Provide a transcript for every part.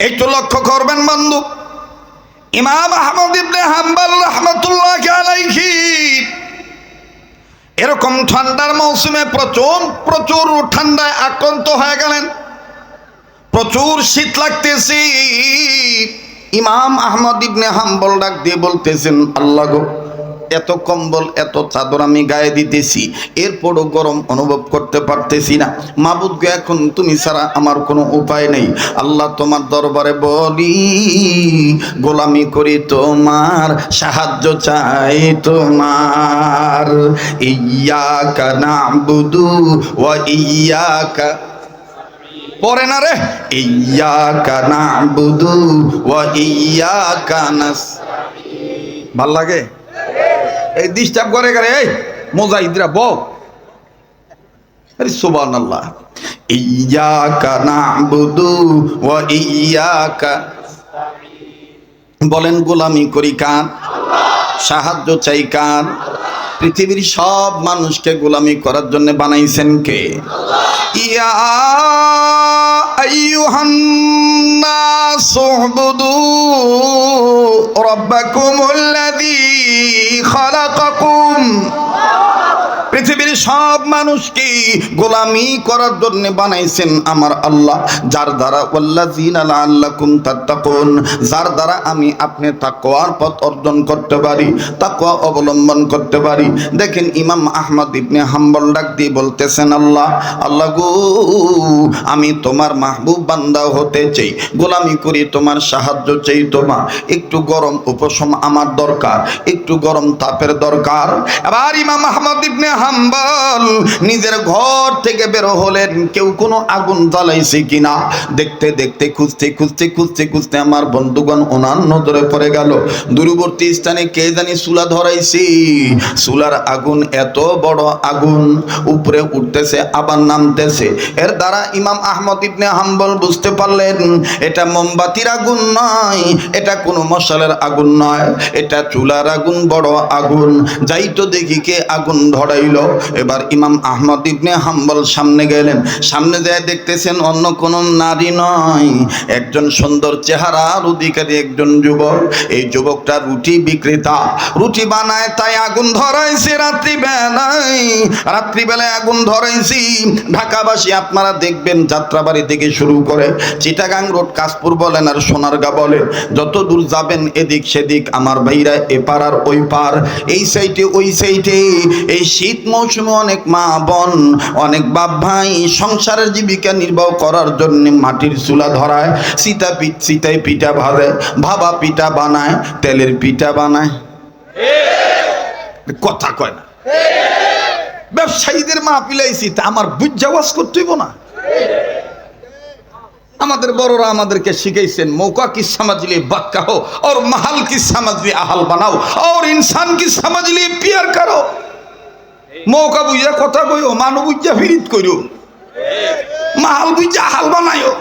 একটু লক্ষ্য করবেন বন্ধু, ইমাম আহমদ ইবনে হাম্বল রাহমাতুল্লাহি আলাইহি এরকম ঠান্ডার মৌসুমে প্রচুর ঠান্ডায় আক্রান্ত হয়ে গেলেন, প্রচুর শীত লাগতেছে। ইমাম আহমদ ইবনে হাম্বল ডাক দিয়ে বলতেছেন, আল্লাহ গো, এত কম্বল এত চাদর আমি গায়ে দিতেছি, এরপরও গরম অনুভব করতে পারতেছি না। মাবুদ গো, এখন তুমি ছাড়া আমার কোনো উপায় নেই। আল্লাহ, তোমার দরবারে বলি, গোলামি করি তোমার, সাহায্য চাই তোমার। ইয়্যাকা না'বুদু ওয়া ইয়্যাকা, পড়ে না রে, ইয়্যাকা না'বুদু ওয়া ইয়্যাকা নাস্তাঈন। ভাল লাগে? এই ডিস্টার্ব করে করে, এই মুজাহিদরা বল, আরে সুবহানাল্লাহ। ইয়্যাকা না'বুদু ওয়া ইয়্যাকা, বলেন গোলামি করি কার, সাহায্য চাই কার? পৃথিবীর সব মানুষকে গোলামি করার জন্য বানাইছেন কে? ইয়া আইয়ুহান নাসু উবুদু রাব্বাকুমুল্লাযী খালাকাকুম। পৃথিবীর সব মানুষকে গোলামি করার জন্য বানাইছেন আমার আল্লাহ, যার দ্বারা ওয়াল্লাযীনা লাআল্লাকুম তাত্তাকুন, যার দ্বারা আমি আপনি তাকওয়ার পথ অর্জন করতে পারি, তাকওয়া অবলম্বন করতে পারি। দেখেন ইমাম আহমদ ইবনে হাম্বল ডাক দিয়ে বলতেছেন, আল্লাহ, আল্লাহ গো, আমি তোমার মাহবুব বান্দা হতে চাই, গোলামি করি তোমার, সাহায্য চাই তোমার। একটু গরম উপশম আমার দরকার, একটু গরম তাপের দরকার। এবার ইমাম আহমদ ইবনে হাম্বল নিজের ঘর থেকে বের হলেন, কেউ কোনো আগুন জ্বালাইছে কিনা দেখতে দেখতে, খুঁজতে আমার বন্ধুগণ ওনার নজরে পড়ে গেল, দূরবর্তী স্থানে কে জানি চুলা ধরাইছে। চুলার আগুন এত বড় আগুন, উপরে উঠতেছে আবার নামতেছে। এর দ্বারা ইমাম আহমদ ইবনে হাম্বল বুঝতে পারলেন, এটা মোমবাতির আগুন নয়, এটা কোনো মশালের আগুন নয়, এটা চুলার আগুন, বড় আগুন। যাই তো দেখি কে আগুন ধরাইল। এবার ইমাম আহমদ ইবনে হাম্বল সামনে গেলেন, সামনে যায় দেখতেছেন অন্য কোন নারী নয়, একজন সুন্দর চেহারার অধিকারী একজন যুবক। এই যুবকটা রুটি বিক্রেতা, রুটি বানায়, তাই আগুন ধরাইছে রাত্রিবেলায় আগুন ধরাইছি। ঢাকাবাসী আপনারা দেখবেন, যাত্রাবাড়ি থেকে শুরু করে চিটাগাং রোড, কাশপুর বলেন আর সোনারগাঁ বলেন, যত দূর যাবেন এদিক সেদিক আমার ভাইরা এপার আর ওই পার, এই সাইডে ওই সাইডে, এই শীত মৌসুমে অনেক মা বোন, অনেক বাপ ভাই সংসারের জীবিকা নির্বাহ করার জন্য মাটির চুলা ধরায়, চিতায় পিঠা ভাজে, ভাবা পিঠা বানায়, তেলের পিঠা বানায়। কথা কয় না? ব্যবসায়ীদের মা পিলাইছি, তা আমার বুঝা ওয়াজ করতেইব না? আমাদের বড়রা আমাদেরকে শিখাইছেন, মৌকা কি समझलिए बात कहो और महल की समझलिए आहल बनाओ और इंसान की समझलिए प्यार करो। মৌকা বুঝা কথা কইও, মানু বুঝা ফিরিত কইরো, মাহাল বুঝা আহাল বানাইও।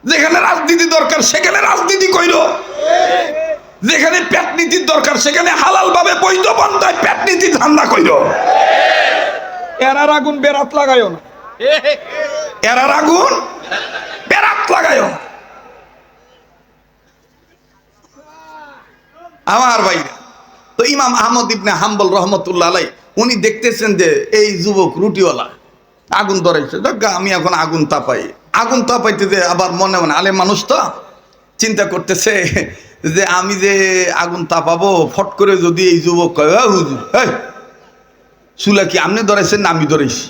যেখানে রাজনীতি দরকার সেখানে রাজনীতি কইরো, যেখানে পেট নীতির দরকার সেখানে হালাল ভাবে বৈধ পন্থায় পেট নীতি ধান্দা কইরো। এরার আগুন বেরাত লাগাইও না, এরার আগুন বেরাত লাগাইও না। আমার ভাইরা, তো ইমাম আহমদ ইবনে হাম্বল রহমতুল্লাহ আলাই উনি দেখতেছেন যে এই যুবক রুটিওয়ালা আগুন ধরাইছে, আমি এখন আগুন তাপাই। আগুন তাপাইতে যে আবার মনে মনে আলে মানুষ তো চিন্তা করতেছে যে আমি যে আগুন তাপাবো, ফট করে যদি এই যুবক কয়, হুজুর চুলা কি আপনি ধরাইছেন না আমি ধরাইছি,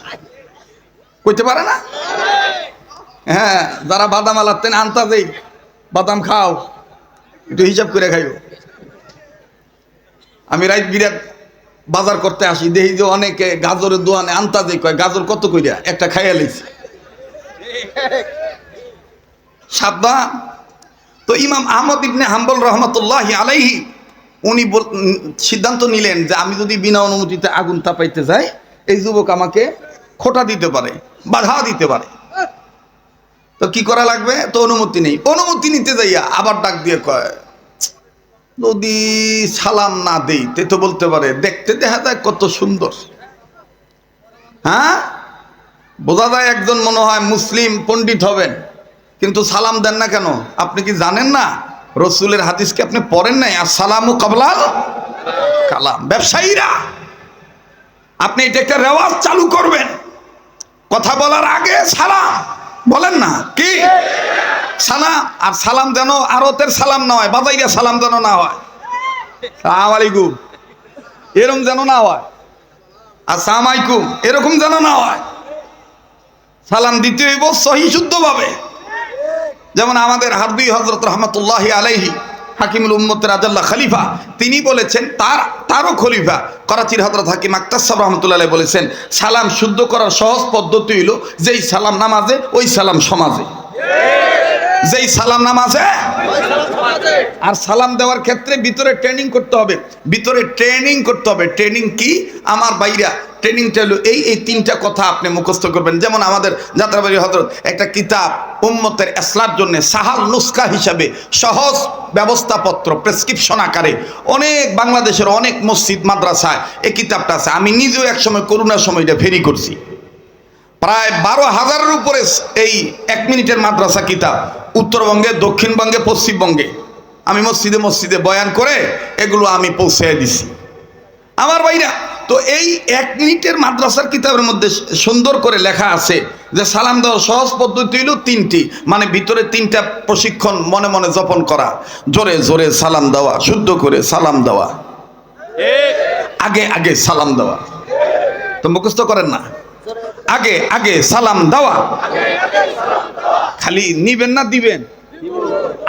কইতে পারে না? হ্যাঁ, যারা বাদাম আলাতেন আনতা দেই, বাদাম খাও, একটু হিসাব করে খাইও। আমি রাইত বিরাট বাজার করতে আসি, দেখি যে অনেকে গাজরের দোয়ানে আনতা দেই, কয় গাজর কত কইরা, একটা খাইয়া লইছে। সাবধান। তো ইমাম আহমদ ইবনে হাম্বল রহমতুল্লাহি আলাইহি উনি সিদ্ধান্ত নিলেন যে আমি যদি বিনা অনুমতিতে আগুন তাপাইতে যাই, এই যুবক আমাকে খোঁটা দিতে পারে, বাধা দিতে পারে। তো কি করা লাগবে? তো অনুমতি নেই। অনুমতি নিতে যাইয়া আবার ডাক দিয়ে কয়, যদি সালাম না দেই তে তো বলতে পারে দেখতে দেখা যায় কত সুন্দর। হ্যাঁ, বোঝা যায় একজন মনে হয় মুসলিম পণ্ডিত হবেন, কিন্তু সালাম দেন না কেন? আপনি কি জানেন না রসুলের হাদিস কি আপনি পড়েন নাই? আসসালামু কাবলাল কালাম। ব্যবসায়ীরা আপনি এটা একটা রেওয়াজ চালু করবেন, কথা বলার আগে সালাম বলেন না কি? সালাম। আর সালাম যেন আরতের সালাম না হয়, বাজাইরা সালাম যেন না হয়, সালাম আলাইকুম এরকম যেন না হয়, আসসালামু আলাইকুম এরকম যেন না হয়। সালাম দিতে হইব সহি শুদ্ধভাবে। যেমন আমাদের হারবি হযরত রহমাতুল্লাহি আলাইহি হাকিমুল উম্মত রাজাল্লাহ খলিফা, তিনি বলেছেন, তারও খলিফা করাচির হযরত হাকিম আক্তার সাহেব রহমতুল্লাহ আলাইহি বলেছেন, সালাম শুদ্ধ করার সহজ পদ্ধতি হইল যেই সালাম নামাজে ওই সালাম সমাজে, যেই সালাম নামাজে। আর সালাম দেওয়ার ক্ষেত্রে ভিতরে ট্রেনিং করতে হবে, ভিতরে ট্রেনিং করতে হবে। ট্রেনিং কি আমার ভাইরা? ট্রেনিংটা হলো এই তিনটা কথা আপনি মুখস্থ করবেন। যেমন আমাদের যাত্রাবাড়ি হযরত একটা কিতাব উম্মতের ইসলার জন্য সাহাল নুসখা হিসাবে সহজ ব্যবস্থাপত্র প্রেসক্রিপশন আকারে অনেক বাংলাদেশের অনেক মসজিদ মাদ্রাসায় এই কিতাবটা আছে। আমি নিজেও একসময় করোনার সময় এটা ফেরি করছি। প্রায় 12,000-এর উপরে এই 1 মিনিটের মাদ্রাসা কিতাব উত্তরবঙ্গে, দক্ষিণবঙ্গে, পশ্চিমবঙ্গে আমি মসজিদে মসজিদে বয়ান করে এগুলো আমি পৌঁছে দিছি আমার ভাইরা। তো এই 1 মিনিটের মাদ্রাসার কিতাবের মধ্যে সুন্দর করে লেখা আছে যে সালাম দেওয়ার সহজ পদ্ধতি হলো 3টি, মানে ভিতরে 3টা প্রশিক্ষণ মনে মনে জপন করা। জোরে জোরে সালাম দেওয়া, শুদ্ধ করে সালাম দেওয়া, আগে আগে সালাম দেওয়া। তো মুখস্থ করেন না, আগে আগে সালাম দেওয়া। খালি নিবেন না দিবেন?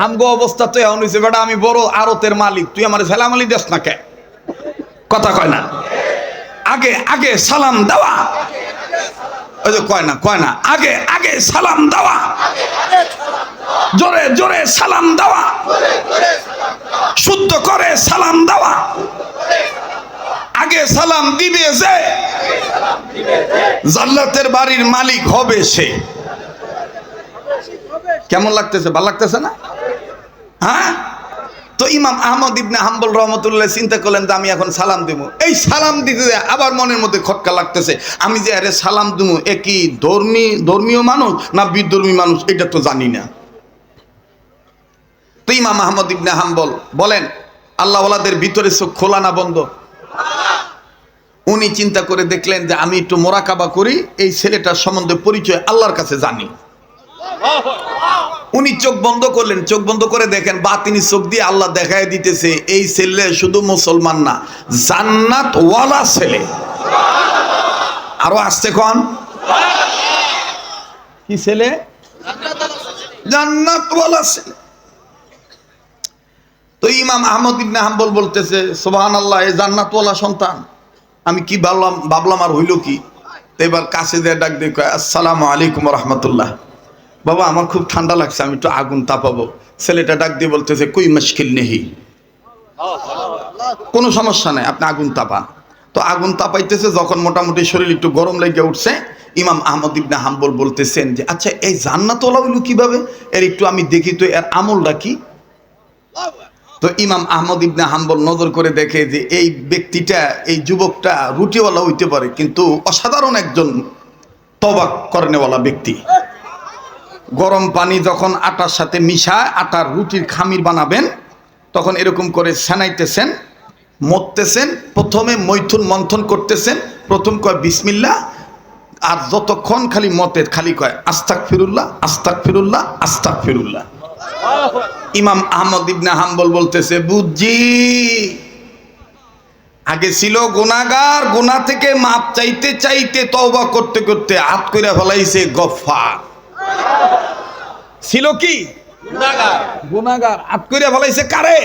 আমগো অবস্থা তো এমন হয়েছে, বেটা আমি বড় আরতের মালিক, তুই আমার ফেলাম আলি দেস না কে? কথা কয় না, আগে আগে সালাম দেওয়া। ওই যে কয় না, আগে আগে সালাম দেওয়া, জোরে জোরে সালাম দেওয়া, শুদ্ধ করে সালাম দেওয়া। আগে সালাম দিবে যে জান্নাতের বাড়ির মালিক হবে সে। কেমন লাগতেছে? ভালো লাগতেছে না? হ্যাঁ। তো ইমাম আহমদ ইবনে হাম্বল রহমতুল্লাহ চিন্তা করলেন যে আমি এখন সালাম দেবো। এই সালাম দিতে আবার মনের মধ্যে খটকা লাগতেছে, আমি যে আরে সালাম দেবো, এ কি ধর্মীয় মানুষ না বিধর্মী মানুষ এটা তো জানি না। তো ইমাম আহমদ ইবনে হাম্বল বলেন, আল্লাহওয়ালাদের ভিতরে চোখ খোলা না বন্ধ? উনি চিন্তা করে দেখলেন যে আমি একটু মোরাকাবা করি, এই ছেলেটার সম্বন্ধে পরিচয় আল্লাহর কাছে জানি। উনি চোখ বন্ধ করলেন, চোখ বন্ধ করে দেখেন বাতিনি চোখ দিয়ে আল্লাহ দেখায় দিতেছে এই ছেলে শুধু মুসলমান না, জান্নাত ওয়ালা ছেলে। আরো আসছে কোন কি ছেলে? জান্নাত ওয়ালা ছেলে। তো ইমাম আহমদ ইবনে হাম্বল বলতেছে, সুবহানাল্লাহ, এই জান্নাত ওয়ালা সন্তান। আমি কি ভাবলাম আর হইল কি? তো এবার কাছে দিয়ে ডাক দিয়ে কয়, আসসালামু আলাইকুম রহমতুল্লাহ। বাবা আমার খুব ঠান্ডা লাগছে, আমি একটু আগুন তাপাবো। ছেলেটা ডাক দিয়ে বলতেছে, কই মুশকিল নেই, কোনো সমস্যা নাই, আপনি আগুন তাপান। তো আগুন তাপাইতেছে, যখন মোটামুটি শরীর একটু গরম লেগে উঠছে, ইমাম আহমদ ইবনে হাম্বল বলতেছেন যে আচ্ছা এই জান্নাতওয়ালা হইল কিভাবে? এর একটু আমি দেখি তো এর আমলটা কি। তো ইমাম আহমদ ইবনে হাম্বল নজর করে দেখে যে এই ব্যক্তিটা, এই যুবকটা রুটিওয়ালা হইতে পারে, কিন্তু অসাধারণ একজন তওবা করেনেওয়ালা ব্যক্তি। গরম পানি যখন আটার সাথে মিশায় আটার রুটির খামির বানাবেন, তখন এরকম করে সেনাইতেছেন, মরতেছেন, প্রথমে মৈথুন মন্থন করতেছেন, প্রথম কয় বিসমিল্লাহ, আর যতক্ষণ খালি মতের খালি কয় আস্তাগফিরুল্লাহ আস্তাগফিরুল্লাহ আস্তাগফিরুল্লাহ। ইমাম আহমদ ইবনে হাম্বল বলতেছে, বুঝছি, আগে ছিল গুনাহগার, গুনাহ থেকে মাপ চাইতে চাইতে তওবা করতে করতে হাত কইরা ফলাইছে গফফার। ছিল কি? গুনাহগার, হাত কইরা ফলাইছে কারে?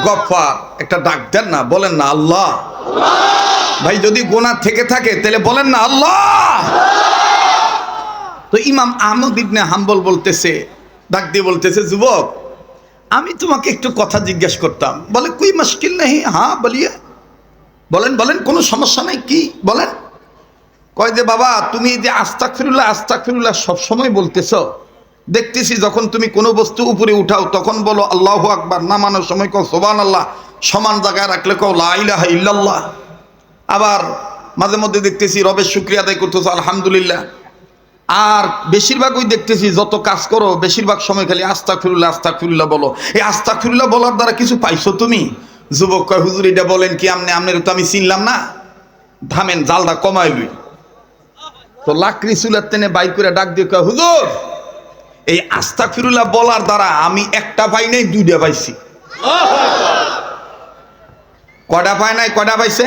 গফফার। একটা ডাক দেন না, বলেন না আল্লাহ। ভাই যদি গুনাহ থেকে থাকে তাহলে বলেন না আল্লাহ। তো ইমাম আহমদ ইবনে হাম্বল বলতেছে, ডাক দিয়ে বলতেছে, যুবক আমি তোমাকে একটু কথা জিজ্ঞেস করতাম। বলে কোই মুশকিল নেই, হ্যাঁ বলিয়ে, বলেন বলেন, কোনো সমস্যা নাই, কি বলেন? কয় যে বাবা তুমি যে আস্তাগফিরুল্লাহ আস্তাগফিরুল্লাহ সবসময় বলতেছো, দেখতেছি যখন তুমি কোনো বস্তু উপরে উঠাও তখন বলো আল্লাহু আকবার, নামানোর সময় কও সুবহানাল্লাহ, সমান জায়গায় রাখলে কও লা ইলাহা ইল্লাল্লাহ, আবার মাঝে মধ্যে দেখতেছি রবের শুকরিয়া আদায় করতেছো আলহামদুলিল্লাহ। আর বেশিরভাগ ওই দেখতেছি যত কাজ করো বেশিরভাগ সময় খালি আস্তাগফিরুল্লাহ বলো। এই আস্তাগফিরুল্লাহ বলার দ্বারা কিছু পাইছো তুমি? যুবক কয় হুজুর এটা বলেন কি আমনের তো আমি চিনলাম না, থামেন জালটা কমাই লই। তো লাকড়ি চুলার টেনে বাইর করে ডাক দিয়ে কয় হুজুর এই আস্তাগফিরুল্লাহ বলার দ্বারা আমি একটা পাই নাই, দুইটা পাইছি। কয়টা পায় নাই, কয়টা পাইছে?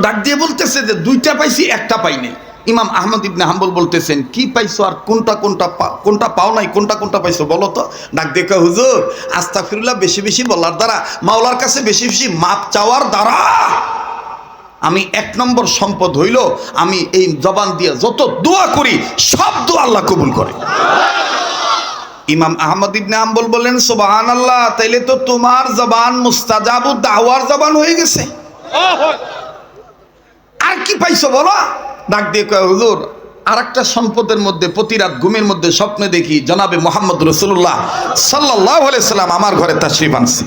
ডাক দিয়ে বলতেছে যে দুইটা পাইছি, একটা পাই নাই। ইমাম আহমদ ইবনে হাম্বল বলতেছেন কি পাইছো আর কোনটা পাও নাই, কোনটা পাইছো বলো তো। ডাক দিয়ে কয় হুজুর আস্তাগফিরুল্লাহ বেশি বেশি বলার দ্বারা, মাওলার কাছে বেশি বেশি মাপ চাওয়ার দ্বারা আমি এক নম্বর সম্পদ হইল আমি এই জবান দিয়ে যত দোয়া করি সব দোয়া আল্লাহ কবুল করে। ইমাম আহমদ ইবনে হাম্বল বলেন সুবহানাল্লাহ, তাইলে তো তোমার জবান মুস্তাজাবু দাওয়ার জবান হয়ে গেছে। আর কি পাইছো বলো? ডাক দিয়ে কয় হুজুর আর একটা সম্পদের মধ্যে প্রতি রাত ঘুমের মধ্যে স্বপ্নে দেখি জনাবে মুহাম্মদ রাসূলুল্লাহ সাল্লাল্লাহু আলাইহি সাল্লাম আমার ঘরে তাশরীফ আনছে।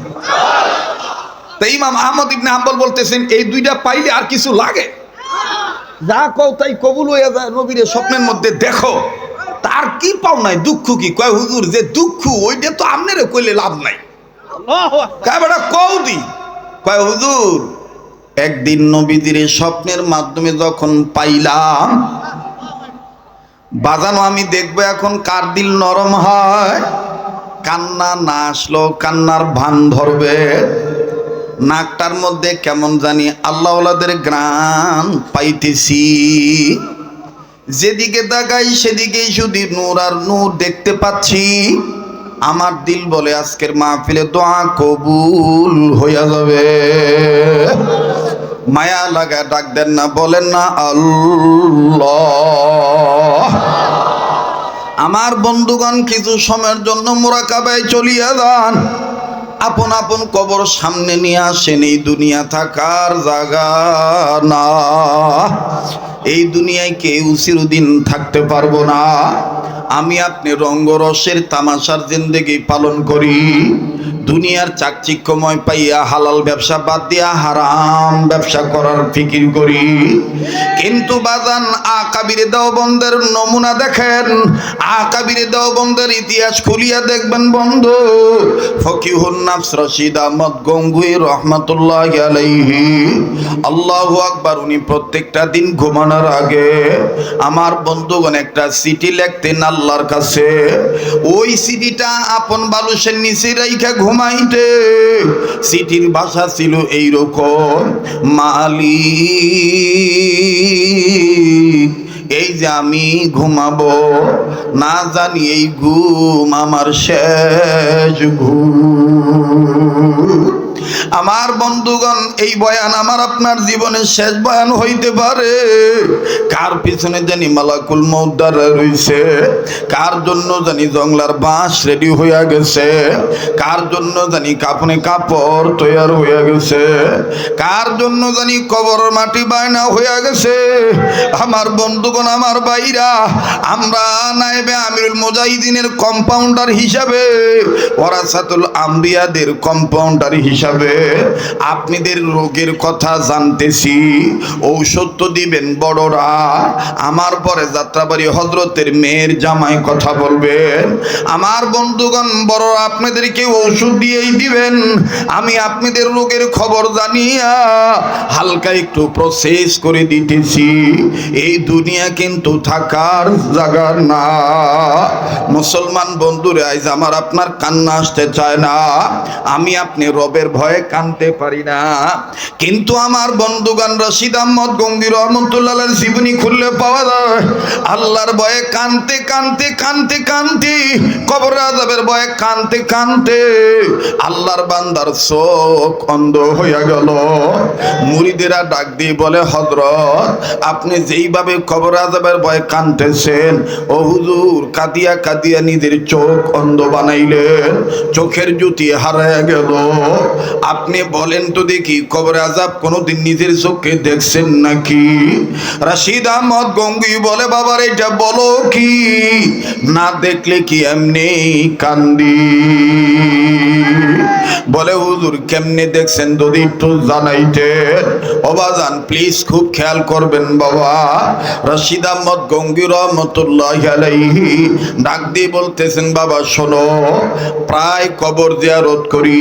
তাই ইমাম আহমদ ইবনে হাম্বল বলতেছেন এই দুইটা পাইলে আর কিছু লাগে? যা কও তাই কবুল হয়ে যায়। নবীরে স্বপ্নের মধ্যে দেখো, তার কি পাও নাই, দুঃখ কি? কয় হুজুর যে দুঃখ ওইটা তো আমনেরে কইলে লাভ নাই। কয় বেটা কও দি। কয় হুজুর একদিন নবীদের স্বপ্নের মাধ্যমে যখন পাইলাম বাজানো, আমি দেখবো এখন কার দিল নরম হয়। কান্না না আসলো কান্নার ভান ধরবে, নাকটার মধ্যে কেমন জানি আল্লাহওয়ালাদের গ্রাম পাইতেছি। যেদিকে তাকাই সেদিকেই শুধু নূর আর নূর দেখতে পাচ্ছি। আমার দিল বলে আজকের মাহফিলে দোয়া কবুল হইয়া যাবে। মায়া লাগা ডাক দেন না, বলেন না আল্লাহ। আমার বন্ধুগণ কিছু সময়ের জন্য মুরাকাবায় চলিয়া যান, আপন আপন কবর সামনে নিয়ে আসেন। এই দুনিয়া থাকার জায়গা না, এই দুনিয়ায় কেউ চিরদিন থাকতে পারবো না। আমি আপনি রঙ্গরসের তামাশার জিন্দেগি পালন করি, দুনিয়ার চাকচিক্যময় পাইয়া হালাল ব্যবসা বাদ দিয়া হারাম ব্যবসা করার ফিকির করি। কিন্তু বাজান আকাবিরে দেওবন্দের নমুনা দেখেন, আকাবিরে দেওবন্দের ইতিহাস খুলিয়া দেখবেন বন্ধু। ফকিহুন নাফস রশিদ আহমদ গঙ্গুই রহমাতুল্লাহি আলাইহি, আল্লাহু আকবার, উনি প্রত্যেকটা দিন ঘুমানোর আগে আমার বন্ধুগণ একটা চিঠি লিখতেন আল্লাহর কাছে। ওই চিঠিটা আপন বালুসের নিচে রাইখা ঘুমাইতে। চিঠির ভাষা ছিল এইরকম, মালিক এই যে আমি ঘুমাবো, না জানি এই ঘুম আমার শেষ ঘুম। আমার বন্ধুগণ এই বয়ান আমার আপনার জীবনের শেষ বয়ান হইতে পারে। কার পিছনে জানি মালাকুল মউত দাঁড়ায় রইছে, কার জন্য জানি জংলার বাঁশ রেডি হইয়া গেছে, কার জন্য জানি কাপনে কাপড় তৈয়ার হইয়া গেছে, কার জন্য জানি কবর মাটি বায়না হইয়া গেছে। আমার বন্ধুগণ আমার ভাইরা, আমরা নায়েবে আমিরুল মুজাহিদিনের কম্পাউন্ডার হিসাবে, ওয়ারাসাতুল আম্বিয়াদের কম্পাউন্ডার হিসাবে আপনাদের রোগের কথা জানতেছি। ঔষধ তো দিবেন বড়রা, আমার পরে যাত্রাবাড়ি হযরতের মেয়ের জামাই কথা বলবেন। আমার বন্ধুগণ বড়রা আপনাদেরকে ঔষধ দিয়েই দিবেন। আমি আপনাদের রোগের খবর জানিয়া হালকা একটু প্রসেস করে দিতেছি। এই দুনিয়া কিন্তু থাকার জায়গা না। মুসলমান বন্ধুরে আজ আমার আপনার কান্না আসতে চায় না, আমি আপনি রবের ভয়ে কানতে পারি না। কিন্তু আমার বন্ধুগান রশিদ আহমদ গঙ্গি রহমতুল্লাহর জীবনী খুললে পাওয়া যায় আল্লাহর ভয়ে কানতে কানতে কানতে কানতে, কবর আযাবের ভয়ে কানতে কানতে আল্লাহর বান্দার চোখ অন্ধ হইয়া গেল। মুরিদেরা ডাক দিয়ে বলে হযরত আপনি যেইভাবে কবর আযাবের ভয়ে কানতেছেন, ও হুজুর কাঁদিয়া কাঁদিয়া নিজের চোখ অন্ধ বানাইলেন, চোখের জ্যোতি হারায়া গেল। আপনি বলেন তো দেখি, কবরে আযাব কোনোদিন নিজের চোখে দেখছেন নাকি? রাশিদ আহমদ গঙ্গুই বলে, বাবার এটা বলো কি, না দেখলে কি এমনি কান্দি? বলে হুজুর কেমনে দেখছেন যদি একটু জানাইতেন। ও বাজান প্লিজ খুব খেয়াল করবেন বাবা। রাশিদ আহমদ গঙ্গুই রহমতুল্লাহি আলাইহি ডাক দিয়ে বলতেছেন, বাবা শোনো, প্রায় কবর জিয়ারত করি,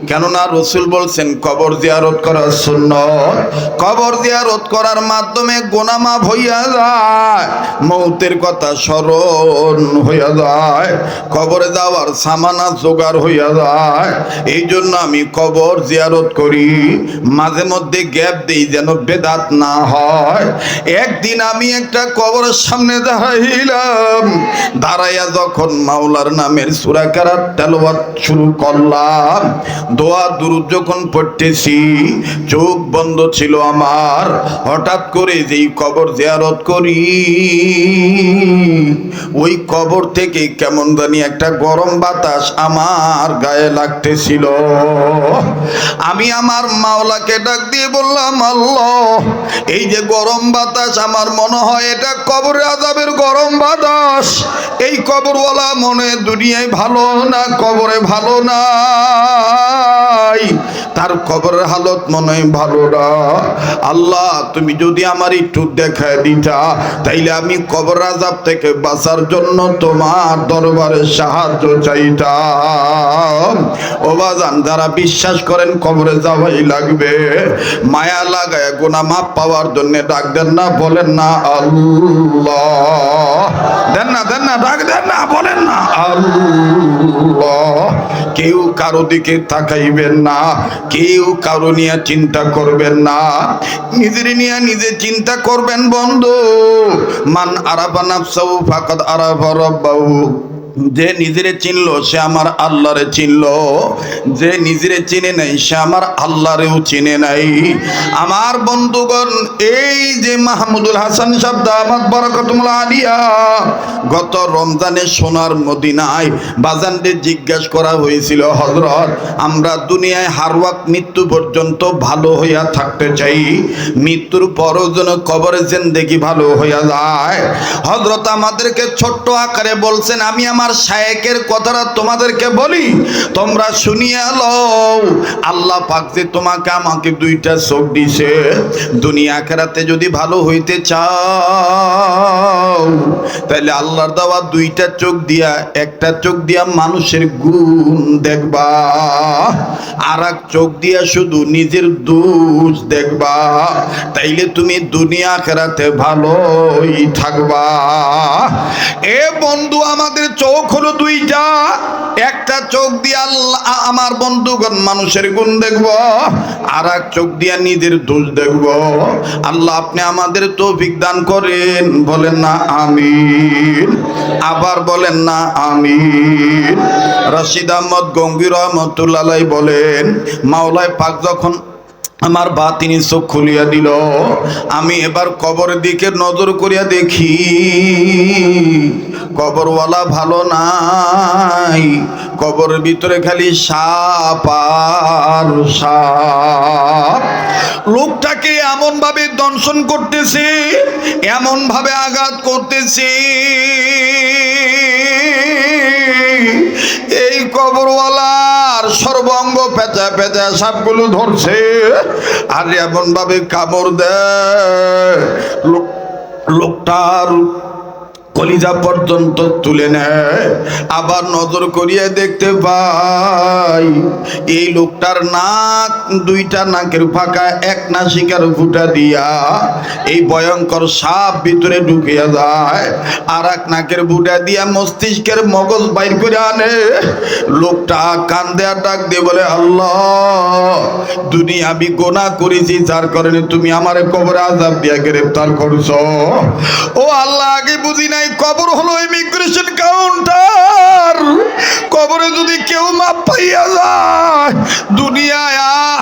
কেননা রাসূল বলছেন কবর জিয়ারত করা সুন্নাত। কবর জিয়ারত করার মাধ্যমে গুনাহ মাফ হইয়া যায়, মৌতের কথা স্মরণ হইয়া যায়, কবরে যাওয়ার সামানা জোগাড় হইয়া যায়। এই জন্য আমি কবর জিয়ারত করি, মাঝে মধ্যে গ্যাপ দেই যেন বেদাত না হয়। একদিন আমি একটা কবরের সামনে দাঁড়াইলাম, দাঁড়াইয়া যখন মাওলার নামের সূরা কেরাত তেলাওয়াত শুরু করলাম, দোয়া দুরূদ যখন পড়তেছি, চোখ বন্ধ ছিল আমার। হঠাৎ করে যেই কবর জিয়ারত করি, ওই কবর থেকে কেমন জানি একটা গরম বাতাস আমার গায়ে লাগতেছিল। আমি আমার মাওলাকে ডাক দিয়ে বললাম, আল্লাহ এই যে গরম বাতাস, আমার মনে হয় এটা কবরে আযাবের গরম বাতাস। এই কবরওয়ালা মনে দুনিয়ায় ভালো না, কবরে ভালো নাই, তার কবরের হালত মনে হয় ভালো না। আল্লাহ তুমি যদি আমার একটু দেখায় দিতা, তাইলে আমি কবর আযাব থেকে বাঁচার জন্য তোমার দরবারে সাহায্য চাইতাম। ও বাজান, যারা বিশ্বাস করেন কবরে যাওয়াই লাগবে, মায়া লাগায় গুনাহ মাফ পাওয়ার জন্য ডাক দেন না, বলেন না আল্লাহ, দেন না দেন না, ডাক দেন না, বলেন না আল্লাহ। কেউ কারো দিকে তাকাইবেন না, কেউ কারো নিয়ে চিন্তা করবেন না, নিজের নিয়ে নিজে চিন্তা করবেন বন্ধু। মান আরাফা নাফসাহু ফাকাদ আরাফা রাব্বাহু। যে নিজেরে চিনলো সে আমার আল্লাহরে চিনলো, যে নিজেরে চিনে নাই সে আমার আল্লাহরেও চিনে নাই। আমার বন্ধুগণ, এই যে মাহমুদুল হাসান সাহেব দামাত বারাকাতুল্লাহ আলিয়া, গত রমজানে সোনার মদিনায় বাজানদের জিজ্ঞাসা করা হয়েছিল, হযরত আমরা দুনিয়ায় হার ওয়াক্ত মৃত্যু পর্যন্ত ভালো হইয়া থাকতে চাই, মৃত্যুর পরও যেন কবরে জিন্দেগি ভালো হইয়া যায়। হযরত আমাদেরকে ছোট্ট আকারে বলছেন, আমি আমার শায়েখের কথাটা তোমাদেরকে বলি, তোমরা শুনিয়া লও। আল্লাহ পাক যে তোমাকে আমাকে দুইটা চোখ দিছে, দুনিয়া আখিরাতে যদি ভালো হইতে চাও, তাহলে আল্লাহর দেওয়া দুইটা চোখ দিয়া, একটা চোখ দিয়া মানুষের গুণ দেখবা, আর এক চোখ দিয়া শুধু নিজের দোষ দেখবা, তাইলে তুমি দুনিয়া আখিরাতে ভালোই থাকবা। এ বন্ধু, আমাদের চোখ হলো দুইটা, একটা চোখ দিয়ে আল্লাহ আমার বন্ধুগণ মানুষের গুণ দেখব, আর এক চোখ দিয়ে নিজের দোষ দেখব। আল্লাহ আপনি আমাদের তৌফিক দান করেন, বলেন না আমিন, আবার বলেন না আমিন। রাশিদ আহমদ গঙ্গুই রহমতুল্লাহ আলাইহি বলেন, মাওলাই পাক যখন আমার বাতিনি চোখ খুলিয়া দিল, আমি এবার কবরের দিকে নজর করিয়া দেখি, কবরওয়ালা ভালো নাই, কবরের ভিতরে খালি সাপ আর সাপ। লোকটাকে এমন ভাবে দংশন করতেছে, এমন ভাবে আঘাত করতেছে, এই কবরওয়ালার সর্বাঙ্গ পেঁচা পেঁচা সাপগুলো ধরছে, আর এমন ভাবে কামড় দেয়, লোকটার কলিজা পর্যন্ত তুলে নেয়। আবার নজর করিয়ে দেখতে পাই এই লোকটার নাক, দুইটা নাকের ফাঁকা, এক নাসিকার ফুটা দিয়া এই ভয়ঙ্কর সাপ ভিতরে ঢুকিয়া যায়, আর এক নাকের ফুটা দিয়া মস্তিষ্কের মগজ বাইর করে আনে। লোকটা কান্দে আর ডাক দিয়ে বলে, আল্লাহ দুনিয়া আমি গুনাহ করেছি, যার কারণে তুমি আমার কবরে আযাব দিয়া গ্রেফতার করছো। ও আল্লাহ, আগে বুঝি নাই কবর হলো ইমিগ্রেশন কাউন্টার। কবরে যদি কেউ মাপ পাইয়া যায়, দুনিয়ায়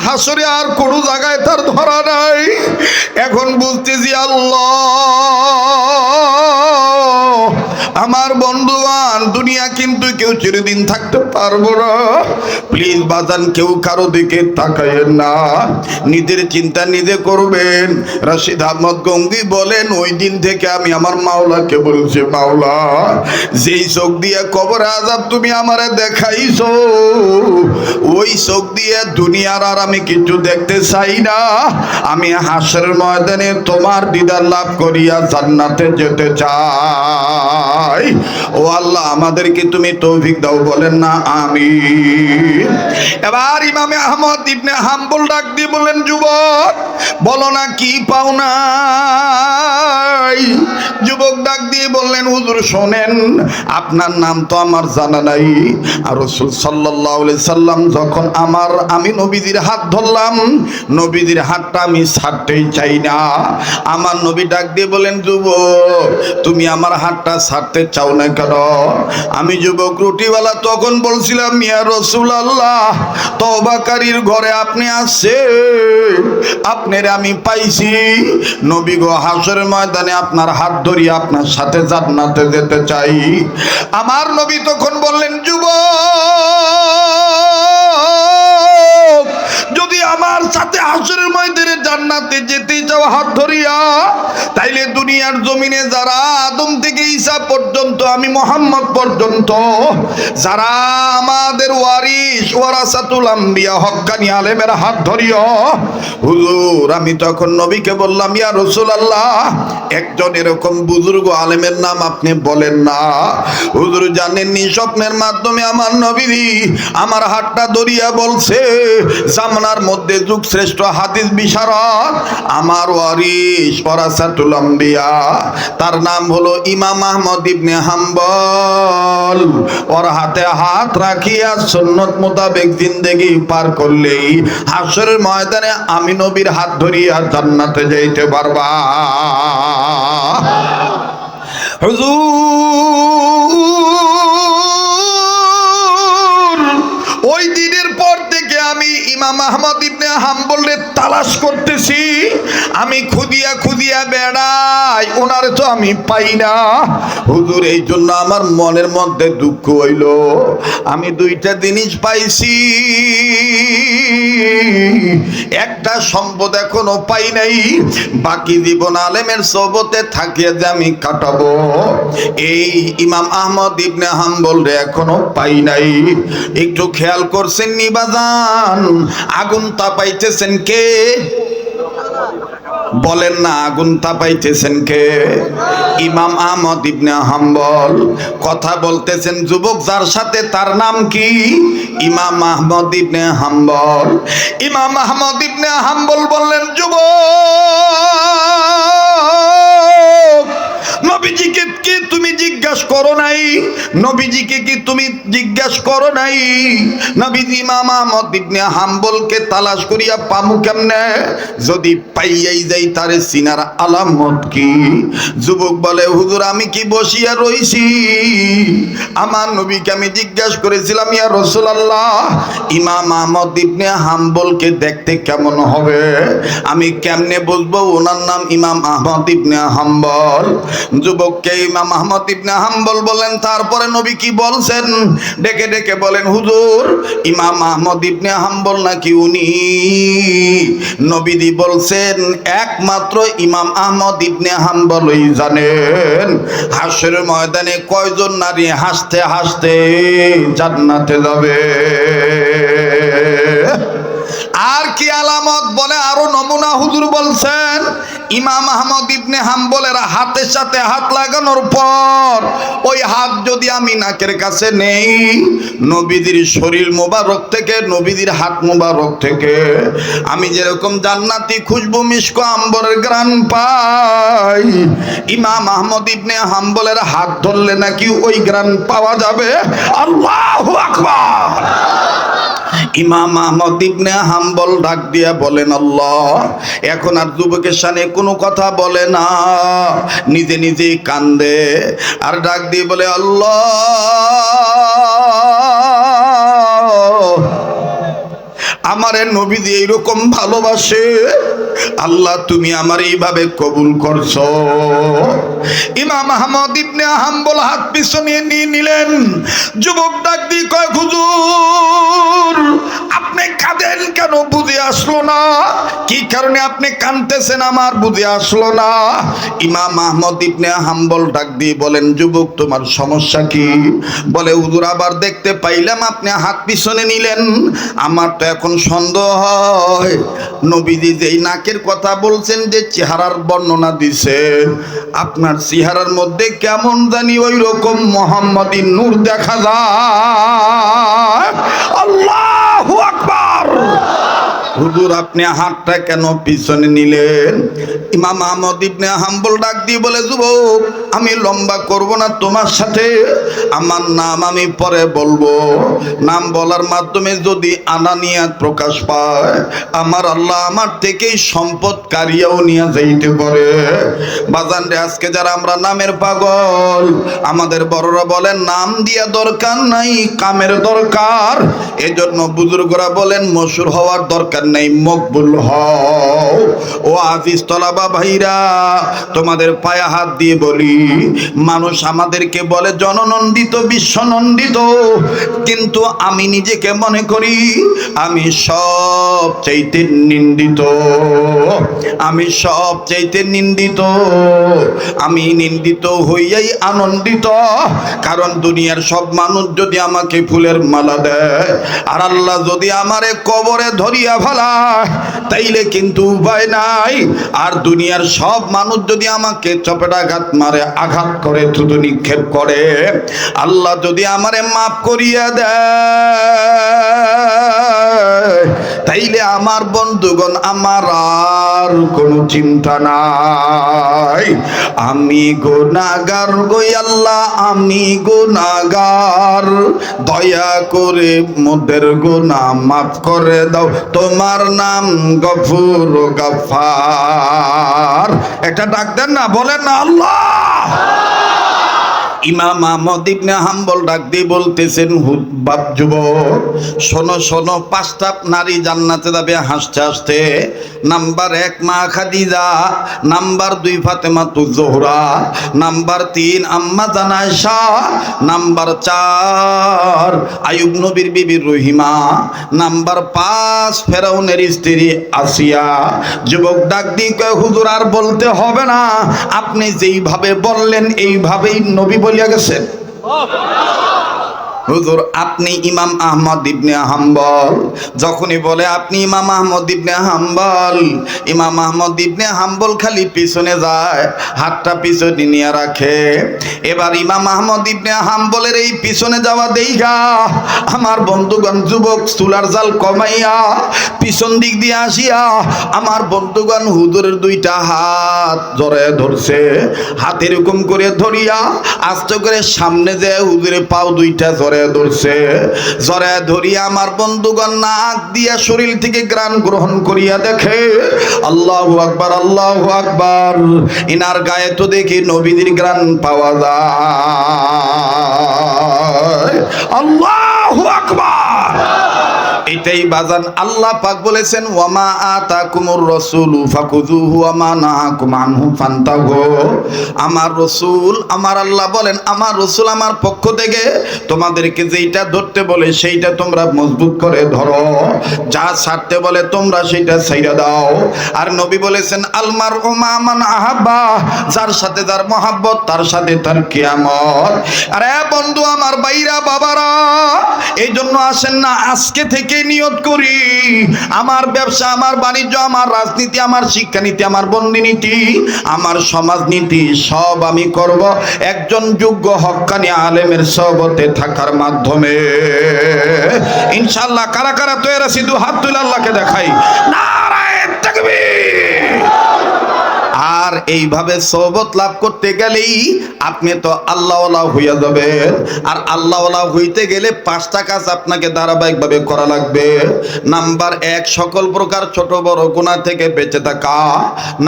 হাসরে আর কোনো জায়গায় তার ধরা নাই। এখন বলতেছি আল্লাহ আমার বন্ধুগণ, দুনিয়া কিন্তু কেউ চিরদিন থাকতে পারবো না। প্লিজ বাজান, কেউ কারো দিকে তাকায়েন না, নিজের চিন্তা নিজে করবেন। রশিদ আহমদ গঙ্গি বলেন, ওই দিন থেকে আমি আমার মাওলাকে বলছি, মাওলা, যেই চোখ দিয়ে কবর আযাব তুমি আমারে দেখাইছো, ওই চোখ দিয়ে দুনিয়ার আর আমি কিছু দেখতে চাই না। আমি হাসরের ময়দানে তোমার দিদার লাভ করিয়া জান্নাতে যেতে চাই। ও আল্লাহ, আমাদেরকে তুমি তৌফিক দাও, বলেন না আমিন। এবার ইমামে আহমদ ইবনে হাম্বল ডাক দিয়ে বললেন, যুবক বলো না কি পাও নাই? যুবক ডাক দিয়ে বললেন, হুজুর শোনেন, আপনার নাম তো আমার জানা নাই। আর রাসূল সাল্লাল্লাহু আলাইহি সাল্লাম যখন আমি নবীজির হাত ধরলাম, নবীজির হাতটা আমি ছাড়তেই চাই না। আমার নবী ডাক দিয়ে বলেন, যুবক তুমি আমার হাতটা ছাড়তে চাও না কেন? আমি যুবক রুটিওয়ালা তখন বলছিলাম, ইয়া রাসূলুল্লাহ, তওবাকারীর ঘরে আপনি আছেন, আপনারে আমি পাইছি। নবী গো, হাসরের ময়দানে আপনার হাত ধরি আপনার সাথে জান্নাতে যেতে চাই। আমার নবী তখন বললেন, যুবক যদি আমার সাথে হাসরের ময়দানে জান্নাতে যেতে চাও হাত ধরিয়া, তাইলে দুনিয়ার জমিনে যারা আদম থেকে ঈসা পর্যন্ত, আমি মুহাম্মদ পর্যন্ত, যারা আমাদের ওয়ারিস ওয়ারাসাতুল আম্বিয়া হক্কানি আলেমের হাত ধরিও। হুজুর আমি তখন নবীকে বললাম, ইয়া রাসূলুল্লাহ, একজন এরকম বুজুর্গ আলেমের নাম আপনি বলেন না। হুজুর জানেননি, স্বপ্নের মাধ্যমে আমার নবী আমার হাতটা ধরিয়া বলছে, জামানার মধ্যে যুগ শ্রেষ্ঠ হাদিস বিশারদ, আমার ওয়ারিস ওয়ারাসাতুল আম্বিয়া, তার নাম হলো ইমাম আহমদ ইবনে হাম্বল। ওর হাতে হাত রাখিয়া সুন্নত মোতাবেক জিন্দেগি পার করলেই হাসরের ময়দানে আমি নবীর হাত ধরিয়া জান্নাতে যাইতে পারবা। হুজুর ওই দিনের পর থেকে আমি ইমাম আহমদ ইবনে হাম্বলের তালাশ করতেছি, আমি খুদিয়া খুদিয়া বেড়াই, ওনার তো আমি পাই না। হুজুর এই জন্য আমার মনের মধ্যে দুঃখ হইল, আমি দুইটা জিনিস পাইছি, একটা সম্পদ এখনো পাই নাই, বাকি জীবন আলেমের সোহবতে থাকিয়ে যে আমি কাটাবো, এই ইমাম আহমদ ইবনে হাম্বল রে এখনো পাই নাই। একটু খেয়াল করছেন নি বাজান, আগুন তাপাইতেছেন কে? বলেন না, আগুন তাপাইতেছেন কে? ইমাম আহমদ ইবনে হাম্বল। কথা বলতেছেন যুবক যার সাথে, তার নাম কি? ইমাম আহমদ ইবনে হাম্বল। ইমাম আহমদ ইবনে হাম্বল বললেন, যুবক নবীজিকে কি তুমি জিজ্ঞাসা করো নাই? নবীজিকে কি তুমি জিজ্ঞাসা করো নাই? নবীজি ইমাম আহমদ ইবনে হাম্বলকে তালাশ করিয়া পামু কেমনে? যদি পাইয়াই যাই তারে চিনার আলামত কি? যুবক বলে, হুজুর আমি কি বসিয়া রইছি? আমার নবীকে আমি জিজ্ঞাসা করেছিলাম, ইয়া রাসূলুল্লাহ, ইমাম আহমদ ইবনে হাম্বলকে দেখতে কেমন হবে? আমি কেমনে বুঝবো ওনার নাম ইমাম আহমদ ইবনে হাম্বল? যুবককে ইমাম আহমদ ইবনে হাম্বল বলেন, তারপরে নবী কি বলছেন? ডেকে ডেকে বলেন, হুজুর ইমাম আহমদ ইবনে হাম্বল নাকি উনি? নবীজি বলছেন, একমাত্র ইমাম আহমদ ইবনে হাম্বলই জানেন হাসরের ময়দানে কয়জন নারী হাসতে হাসতে জান্নাতে যাবে। আর কি আলামত বলে, আরো নমুনা হুজুর বলছেন, ইমাম আহমদ ইবনে হাম্বলের হাতের সাথে হাত লাগানোর পর ওই হাত যদি আমি নাকের কাছে নেই, নবীজির শরীর মোবারক থেকে, নবীজির হাত মোবারক থেকে আমি যেরকম জান্নাতি খুশবু মিশকো আম্বরের গ্রান পাই, ইমাম আহমদ ইবনে হাম্বলের হাত ধরলে নাকি ওই গ্রান পাওয়া যাবে। আল্লাহু আকবার। ইমাম আহমদ ইবনে হাম্বল ডাক দিয়া বলেন, আল্লাহ। এখন আর যুবকের সামনে কোনো কথা বলে না, নিজে নিজেই কান্দে আর ডাক দিয়ে বলে, আল্লাহ, আমারে নবীজি এইরকম ভালোবাসে, আল্লাহ তুমি আমার এইভাবে কবুল করছো। ইমাম আহমদ ইবনে হাম্বল হাত পিছনে নিয়ে নিলেন। যুবক ডাক দিয়ে কয়, হুজুর আপনি কাঁদেন কেন? বুঝে আসলো না কি কারণে আপনি কাঁদতেছেন, আমার বুঝে আসলো না। ইমাম আহমদ ইবনে হাম্বল ডাক দিয়ে বলেন, যুবক তোমার সমস্যা কি? বলে, হুজুর আবার দেখতে পাইলাম আপনি হাত পিছনে নিলেন, আমার তো এখন সন্দেহ হয় নবীজি যেই নাকের কথা বলছেন, যে চেহারার বর্ণনা দিছেন, আপনার চেহারার মধ্যে কেমন জানি ওই রকম মোহাম্মদী নূর দেখা যায়। আল্লাহু আকবার। হুজুর আপনি হাতটা কেন পিছনে নিলেন? ইমাম আহমদ ইবনে হাম্বল ডাক দিয়ে বলে, যুবক আমি লম্বা করব না তোমার সাথে, আমার নাম আমি পরে বলবো, নাম বলার মাধ্যমে যদি আনানিয়াত প্রকাশ পায়, আমার আল্লাহ আমার থেকেই সম্পদ কারিয়াও নিয়ে যাইতে পারে। বাজান রে, আজকে যারা আমরা নামের পাগল, আমাদের বড়রা বলেন নাম দিয়া দরকার নাই, কামের দরকার। এজন্য বুজুর্গরা বলেন মশহুর হওয়ার দরকার নাই, মকবুল হও। ও আজিজ তলাবা ভাইরা, তোমাদের পায়ে হাত দিয়ে বলি, মানুষ আমাদেরকে বলে জননন্দিত বিশ্বনন্দিত, কিন্তু আমি নিজেকে মনে করি আমি সব চাইতে নিন্দিত, আমি সব চাইতে নিন্দিত। আমি নিন্দিত হইয়াই আনন্দিত, কারণ দুনিয়ার সব মানুষ যদি আমাকে ফুলের মালা দেয়, আর আল্লাহ যদি আমারে কবরে ধরিয়া ফেলায়, তাইলে কিন্তু উপায় নাই। আর দুনিয়ার সব মানুষ যদি আমাকে চপেটাঘাত মারে, আঘাত করে, থুতু নিক্ষেপ করে, আল্লাহ যদি আমারে মাফ করিয়া দেয়, তাইলে আমার বন্ধুগণ আমার আর কোনো চিন্তা নাই। আমি গুনাহগার গো আল্লাহ, আমি গুনাহগার, দয়া করে মোদের গুনাহ মাফ করে দাও, তোমার নাম গফুর গফার। একটা ডাক দেন না, বলেন না আল্লাহ। ইমাম আহমদ ইবনে হাম্বল ডাক দিয়ে বলতেছেন, বাপ যুবক শোনো শোনো, পাঁচটা নারী জান্নাতে যাবে হাসতে হাসতে। নাম্বার 1 মা খাদিজা, নাম্বার 2 ফাতেমাতুজ জোহরা, নাম্বার 3 আম্মা জান আয়েশা, নাম্বার 4 আইয়ুব নবীর বিবি রহিমা, নাম্বার 5 ফেরাউনের স্ত্রী আসিয়া। যুবক ডাক দিয়ে কয়, হুজুর আর বলতে হবে না, আপনি যেইভাবে বললেন এইভাবেই নবী বলিয়া গেছেন। হুজুর আপনি ইমাম আহমদ ইবনে হাম্বল, যখনই বলে আপনি ইমাম আহমদ ইবনে হাম্বল, ইমাম আহমদ ইবনে হাম্বল খালি পিছনে যায়, হাতটা পিছনে নিয়ে রাখে। এবার ইমাম আহমদ ইবনে হাম্বলের এই পিছনে যাওয়া দেইগা আমার বন্ধুগণ যুবক চুলার জাল কমাইয়া পিছন দিক দিয়ে আসিয়া আমার বন্ধুগণ হুজুরের 2টা হাত জড়ায় ধরছে। হাত এরকম করে ধরিয়া আস্তে করে সামনে যে হুজুরের পাও 2টা জড়ায় ধরছে। জড়ায় ধরিয়া আমার বন্ধুগণ নাক দিয়া শরীর থেকে ঘ্রাণ গ্রহণ করিয়া দেখে, আল্লাহু আকবার, আল্লাহু আকবার, ইনার গায়ে তো দেখি নবীদের ঘ্রাণ পাওয়া যায়। আল্লাহু আকবার। এটাই বাজান আল্লাহ পাক বলেছেন, ওয়ামা আতাকুমুর রাসূলু ফাকুযুহু ওয়ামা নাহাকুম আনহু ফান্তাহু। আমার রাসূল, আমার আল্লাহ বলেন, আমার রাসূল আমার পক্ষ থেকে তোমাদেরকে যেইটা ধরতে বলে সেইটা তোমরা মজবুত করে ধরো, যা ছাড়তে বলে তোমরা সেইটা ছাইড়া দাও। আর নবী বলেছেন, আলমার উমা মান আহাব্বা, যার সাথে যার মহাব্বত তার সাথে তার কিয়ামত। আরে বন্ধু আমার, বাইরা বাবারা, এই জন্য আসেন না আজকে থেকে নিয়ত করি, আমার ব্যবসা, আমার বাণিজ্য, আমার রাজনীতি, আমার শিক্ষানীতি, আমার বন্দিনীতি, আমার সমাজনীতি সব আমি করব একজন যোগ্য হক্কানি আলেমের সহবতে থাকার মাধ্যমে। ইনশাআল্লাহ কারা কারা তৈরি আছি, দু হাত তুলে আল্লাহকে দেখাই, নারায়ে তাকবীর। আর এইভাবে সোহবত লাভ করতে গেলেই আপনি তো আল্লাহওয়ালা হইয়া যাবেন। আর আল্লাহওয়ালা হইতে গেলে 5টা কাজ আপনাকে ধারাবাহিকভাবে করা লাগবে। নাম্বার 1, সকল প্রকার ছোট বড় গুনাহ থেকে বেঁচে থাকা।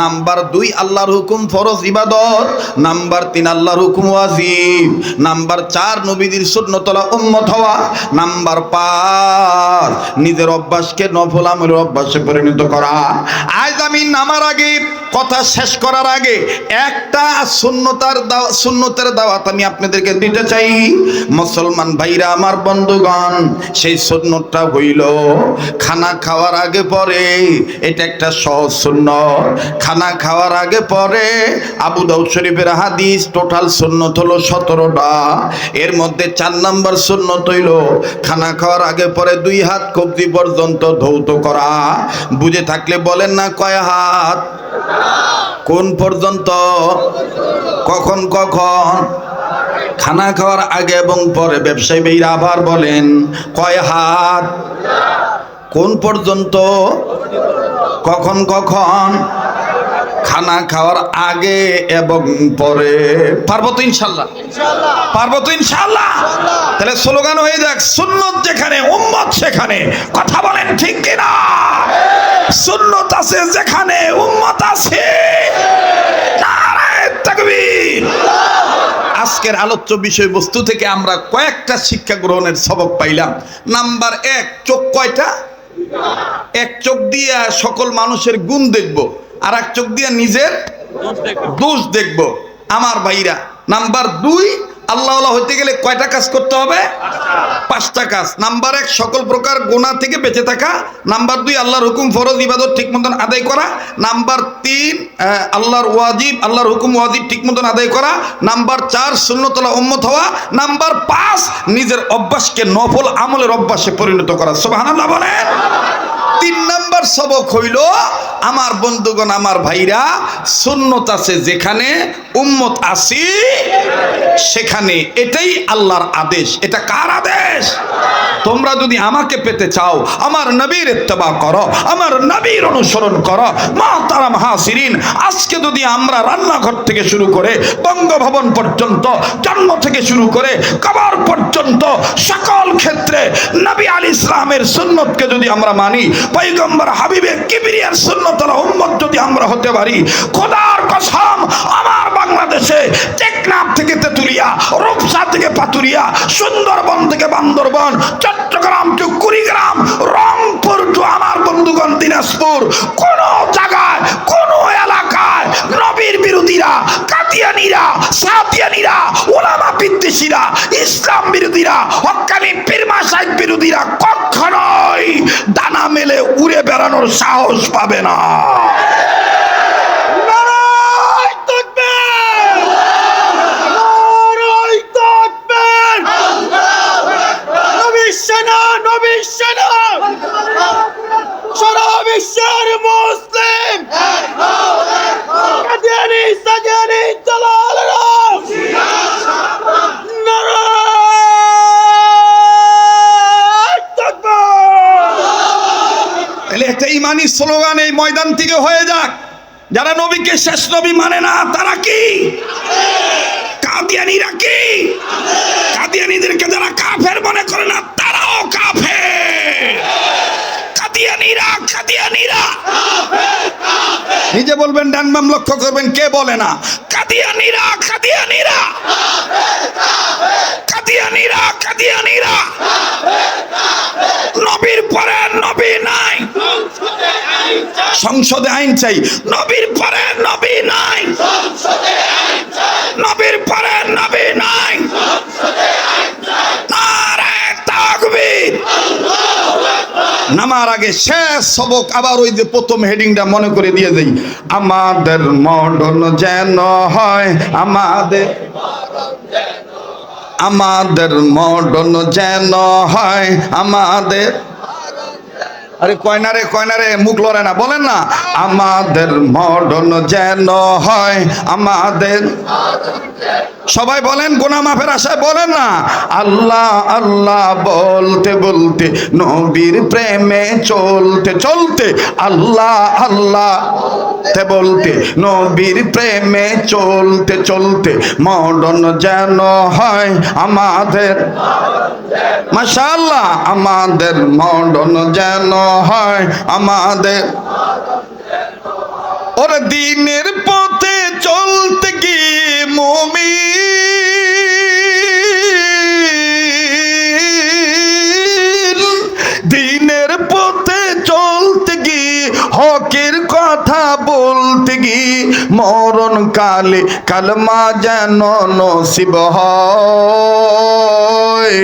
নাম্বার 2, আল্লাহর হুকুম ফরজ ইবাদত। নাম্বার 3, আল্লাহর হুকুম ওয়াজিব। নাম্বার 4, নবীদের সুন্নতওয়ালা উম্মত হওয়া। নাম্বার 5, নিজের অভ্যাসকে নফল আমলের অভ্যাসে পরিণত করা। আজ আমি নামার আগে, কথা শেষ করার আগে একটা সুন্নতের দাওয়াত আমি আপনাদেরকে দিতে চাই। মুসলমান ভাইরা আমার, বন্ধুগণ, সেই সুন্নতটা হইল খানা খাওয়ার আগে পরে। এটা একটা সহজ সুন্নত। খানা খাওয়ার আগে পরে আবু দাউদ শরীফের হাদিস, টোটাল সুন্নত হলো 17টা। এর মধ্যে 4 নম্বর সুন্নত হইল খানা খাওয়ার আগে পরে 2 হাত কবজি পর্যন্ত ধৌত করা। বুঝে থাকলে বলেন না কয় হাত? কোন পর্যন্ত? কখন কখন? খানা খাওয়ার আগে এবং পরে। ব্যবসায়ী ভাইরা আবার বলেন কয় হাত? কোন পর্যন্ত? কখন কখন? খানা খাওয়ার আগে এবং পরে। পারবো তো ইনশাল্লাহ? পারবো তো ইনশাল্লাহ? তাহলে স্লোগান হয়ে যাক, সুন্নত যেখানে উম্মত সেখানে। কথা বলেন ঠিক কিনা? সুন্নত আছে যেখানে উম্মত আছে। নারায়ে তাকবীর। আজকের আলোচ্য বিষয়বস্তু থেকে আমরা কয়েকটা শিক্ষা গ্রহণের সবক পাইলাম। নাম্বার 1, চোখ কয়টা? এক চোখ দিয়ে সকল মানুষের গুণ দেখব, আর এক চোখ দিয়ে নিজের দোষ দেখব আমার ভাইরা। নাম্বার 2, আল্লাহওয়ালা হইতে গেলে কয়টা কাজ করতে হবে? 5টা কাজ। নাম্বার 1, সকল প্রকার গুনাহ থেকে বেঁচে থাকা। নাম্বার 2, আল্লাহর হুকুম ফরজ ইবাদত ঠিক মতন আদায় করা। নাম্বার 3, আল্লাহর হুকুম ওয়াজিব ঠিক মতন আদায় করা। নাম্বার 4, সুন্নতওয়ালা উম্মত হওয়া। নাম্বার 5, নিজের অভ্যাসকে নফল আমলের অভ্যাসে পরিণত করা। সুবহানাল্লাহ বলেন। 3 নম্বর সবক হইল আমার বন্ধুগণ, আমার ভাইরা, সুন্নত আছে যেখানে উম্মত আছে সেখানে। এটাই আল্লাহর আদেশ। এটা কার আদেশ? তোমরা যদি আমাকে পেতে চাও, আমার নবীর ইত্তেবা করো, আমার নবীর অনুসরণ করো। মুহতারাম হাজিরিন, আজকে যদি আমরা রান্নাঘর থেকে শুরু করে বঙ্গভবন পর্যন্ত, জন্ম থেকে শুরু করে কবর পর্যন্ত সকল ক্ষেত্রে নবী আলাইহিস সালামের সুন্নতকে যদি আমরা মানি, পয়গম্বর হাবিবে কিবরিয়ার সুন্নতওয়ালা উম্মত যদি আমরা হতে পারি, খোদার কসম আমার বাংলাদেশে টেকনাফ থেকে তেতুলিয়া, রূপসা থেকে পাতুরিয়া, সুন্দরবন থেকে বান্দরবন, চট্টগ্রাম টু কুড়িগ্রাম, রংপুর টু আমার বন্ধুগণ দিনাজপুর, কোন জায়গায় কোন এলাকায় নবীর বিরোধীরা, কাদিয়ানীরা, সাদিয়ানীরা, উলামা বিদ্বেষীরা, ইসলাম বিরোধীরা, হক্কানি পীর মাশায়েখ বিরোধীরা কখনোই ডানা মেলে উড়ে বেড়ানোর সাহস পাবে না। ইমানি স্লোগান এই ময়দান থেকে হয়ে যাক। যারা নবীকে শেষ নবী মানে না তারা কি? কাদিয়ানীরা কি? কাদিয়ানীদেরকে যারা কাফের মনে করে না তারাও কাফের। কাদিয়ানীরা নিজে বলবেন, ডান বাম লক্ষ্য করবেন, কে বলে না? কাদিয়ানীরা নবীর পরে নবী নাই, সংসদে আইন চাই। নবীর পরে নবী নাই, নবীর পরে নবী নাই। নারায়ে তাকবীর। নামার আগে শেষ সবক আবার ওই যে প্রথম হেডিংটা মনে করে দিয়ে দেই। আমাদের মরণ যেন হয়, আমাদের মরণ যেন হয়, আমাদের। আরে কয়না রে মুখ লড়ে না, বলেন না। আমাদের মরণ যেন হয়, আমাদের। সবাই বলেন, গুনাহ মাফের আশায় বলেন না। আল্লাহ আল্লাহ বলতে বলতে, নবীর প্রেমে চলতে চলতে, আল্লাহ আল্লাহ তে বলতে নবীর প্রেমে চলতে চলতে মরণ যেন হয় আমাদের, মাশাআল্লাহ, আমাদের মরণ যেন হয় আমাদের। ওর দিনের পথে চলতে গিয়ে মুমিন, দিনের পথে চলতে গিয়ে হকের কথা বলতে গিয়ে মরণ কালে কালমা যেন নসিব হয়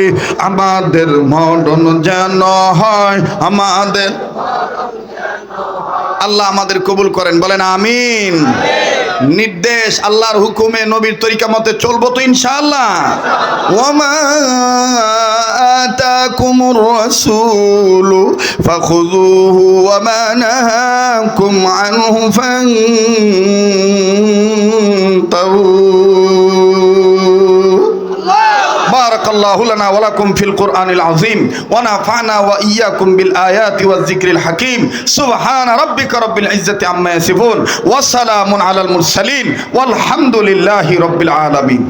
আমাদের, মরণ যেন হয় আমাদের। আল্লাহ আমাদের কবুল করেন, বলেন আমিন। নির্দেশ আল্লাহর হুকুমে নবীর তরিকা মতে চলবো তো ইনশাআল্লাহ। ওয়ামা আতাকুমুর রাসূলু ফাখুযুহু ওয়ামা নাহাকুম আনহু ফান্তাহু। بارك الله لنا ولكم في القرآن العظيم ونفعنا وإياكم بالآيات والذكر الحكيم سبحان ربك رب العزة عما يصفون وسلام على المرسلين والحمد لله رب العالمين।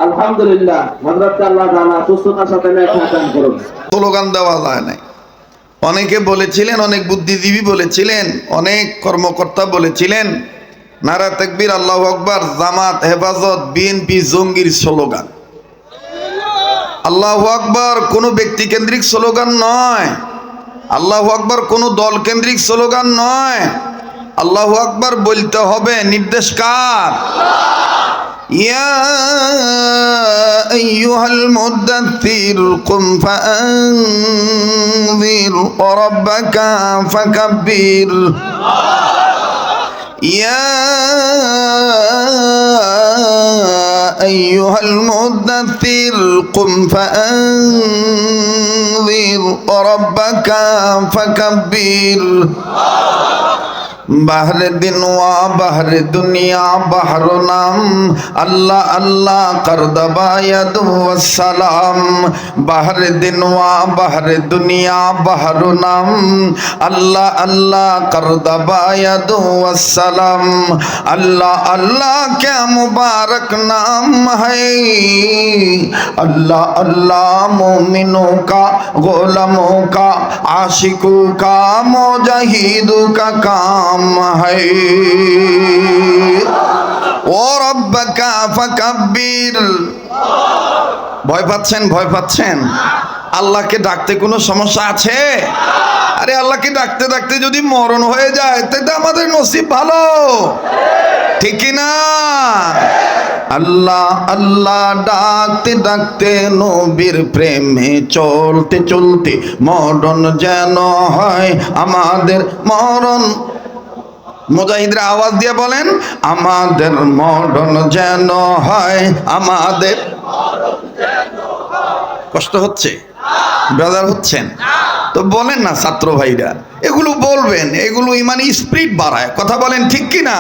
আলহামদুলিল্লাহ। হযরত আল্লাহ তাআলা সুস্থতার সাথে নেকান করুন। স্লোগান দেওয়া যায় না। অনেকে বলেছিলেন, অনেক বুদ্ধিজীবী বলেছিলেন, অনেক কর্মকর্তা বলেছিলেন নারা তাকবীর আল্লাহু আকবার জামাত হেফাজত বিএনপি জঙ্গির স্লোগান। আল্লাহু আকবার কোনো ব্যক্তি কেন্দ্রিক স্লোগান নয়, আল্লাহু আকবার কোনো দল কেন্দ্রিক স্লোগান নয়। আল্লাহু আকবার বলতে হবে, নির্দেশ কার? ইয়া আইয়ুহাল মুদাথথির কুম ফাআনযির ওয়া রাব্বাকা ফাকাব্বির। يا أيها المدثر قم فأنذر وربك فكبر। بحر दिन वा बहर दुनिया बहर नाम अल्लाह अल्लाह कर दबायद वसलाम। बहर दिन वा बहर दुनिया बहर नाम अल्लाह अल्लाह कर दबायद वसलाम। अल्लाह अल्लाह क्या मुबारक नाम है, अल्लाह अल्लाह मोमिनों का, गुलामों का, आशिकों का, मुजाहिदों का काम है। ও রব্বাকা ফাকাব্বির। ভয় পাচ্ছেন? ভয় পাচ্ছেন? আল্লাহকে ডাকতে কোনো সমস্যা আছে? আরে আল্লাহকে ডাকতে ডাকতে যদি মরণ হয়ে যায় তাহলে আমাদের নসিব ভালো, ঠিক কি না? আল্লাহ আল্লাহ ডাকতে ডাকতে নবীর প্রেমে চলতে চলতে মরণ যেন হয় আমাদের, মরণ। মুজাহিদরা আওয়াজ দিয়ে বলেন, আমাদের মরণ যেন হয় আমাদের। কষ্ট হচ্ছে? ব্রাদার হচ্ছেন তো বলেন না ছাত্র ভাইরা, এগুলো বলবেন, এগুলো ইমানি স্পিরিট বাড়ায়। কথা বলেন ঠিক কি না?